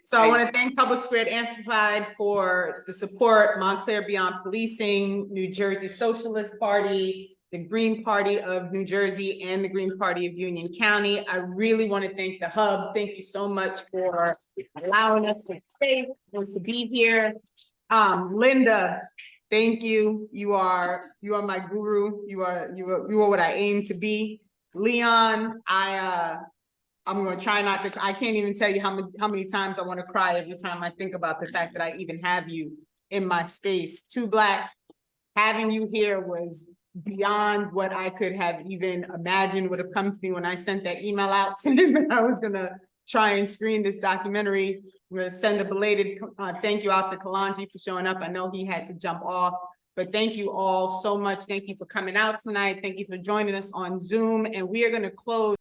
So I want to thank Public Square Amplified for the support, Montclair Beyond Policing, New Jersey Socialist Party, the Green Party of New Jersey, and the Green Party of Union County. I really want to thank the Hub. Thank you so much for allowing us to stay and to be here. Linda, thank you. You are my guru. You are what I aim to be. Leon, I'm going to try not to. I can't even tell you how many times I want to cry every time I think about the fact that I even have you in my space. Two Black, having you here was beyond what I could have even imagined would have come to me when I sent that email out saying that I was going to try and screen this documentary. I'm going to send a belated thank you out to Kalanji for showing up. I know he had to jump off, but thank you all so much. Thank you for coming out tonight. Thank you for joining us on Zoom. And we are going to close.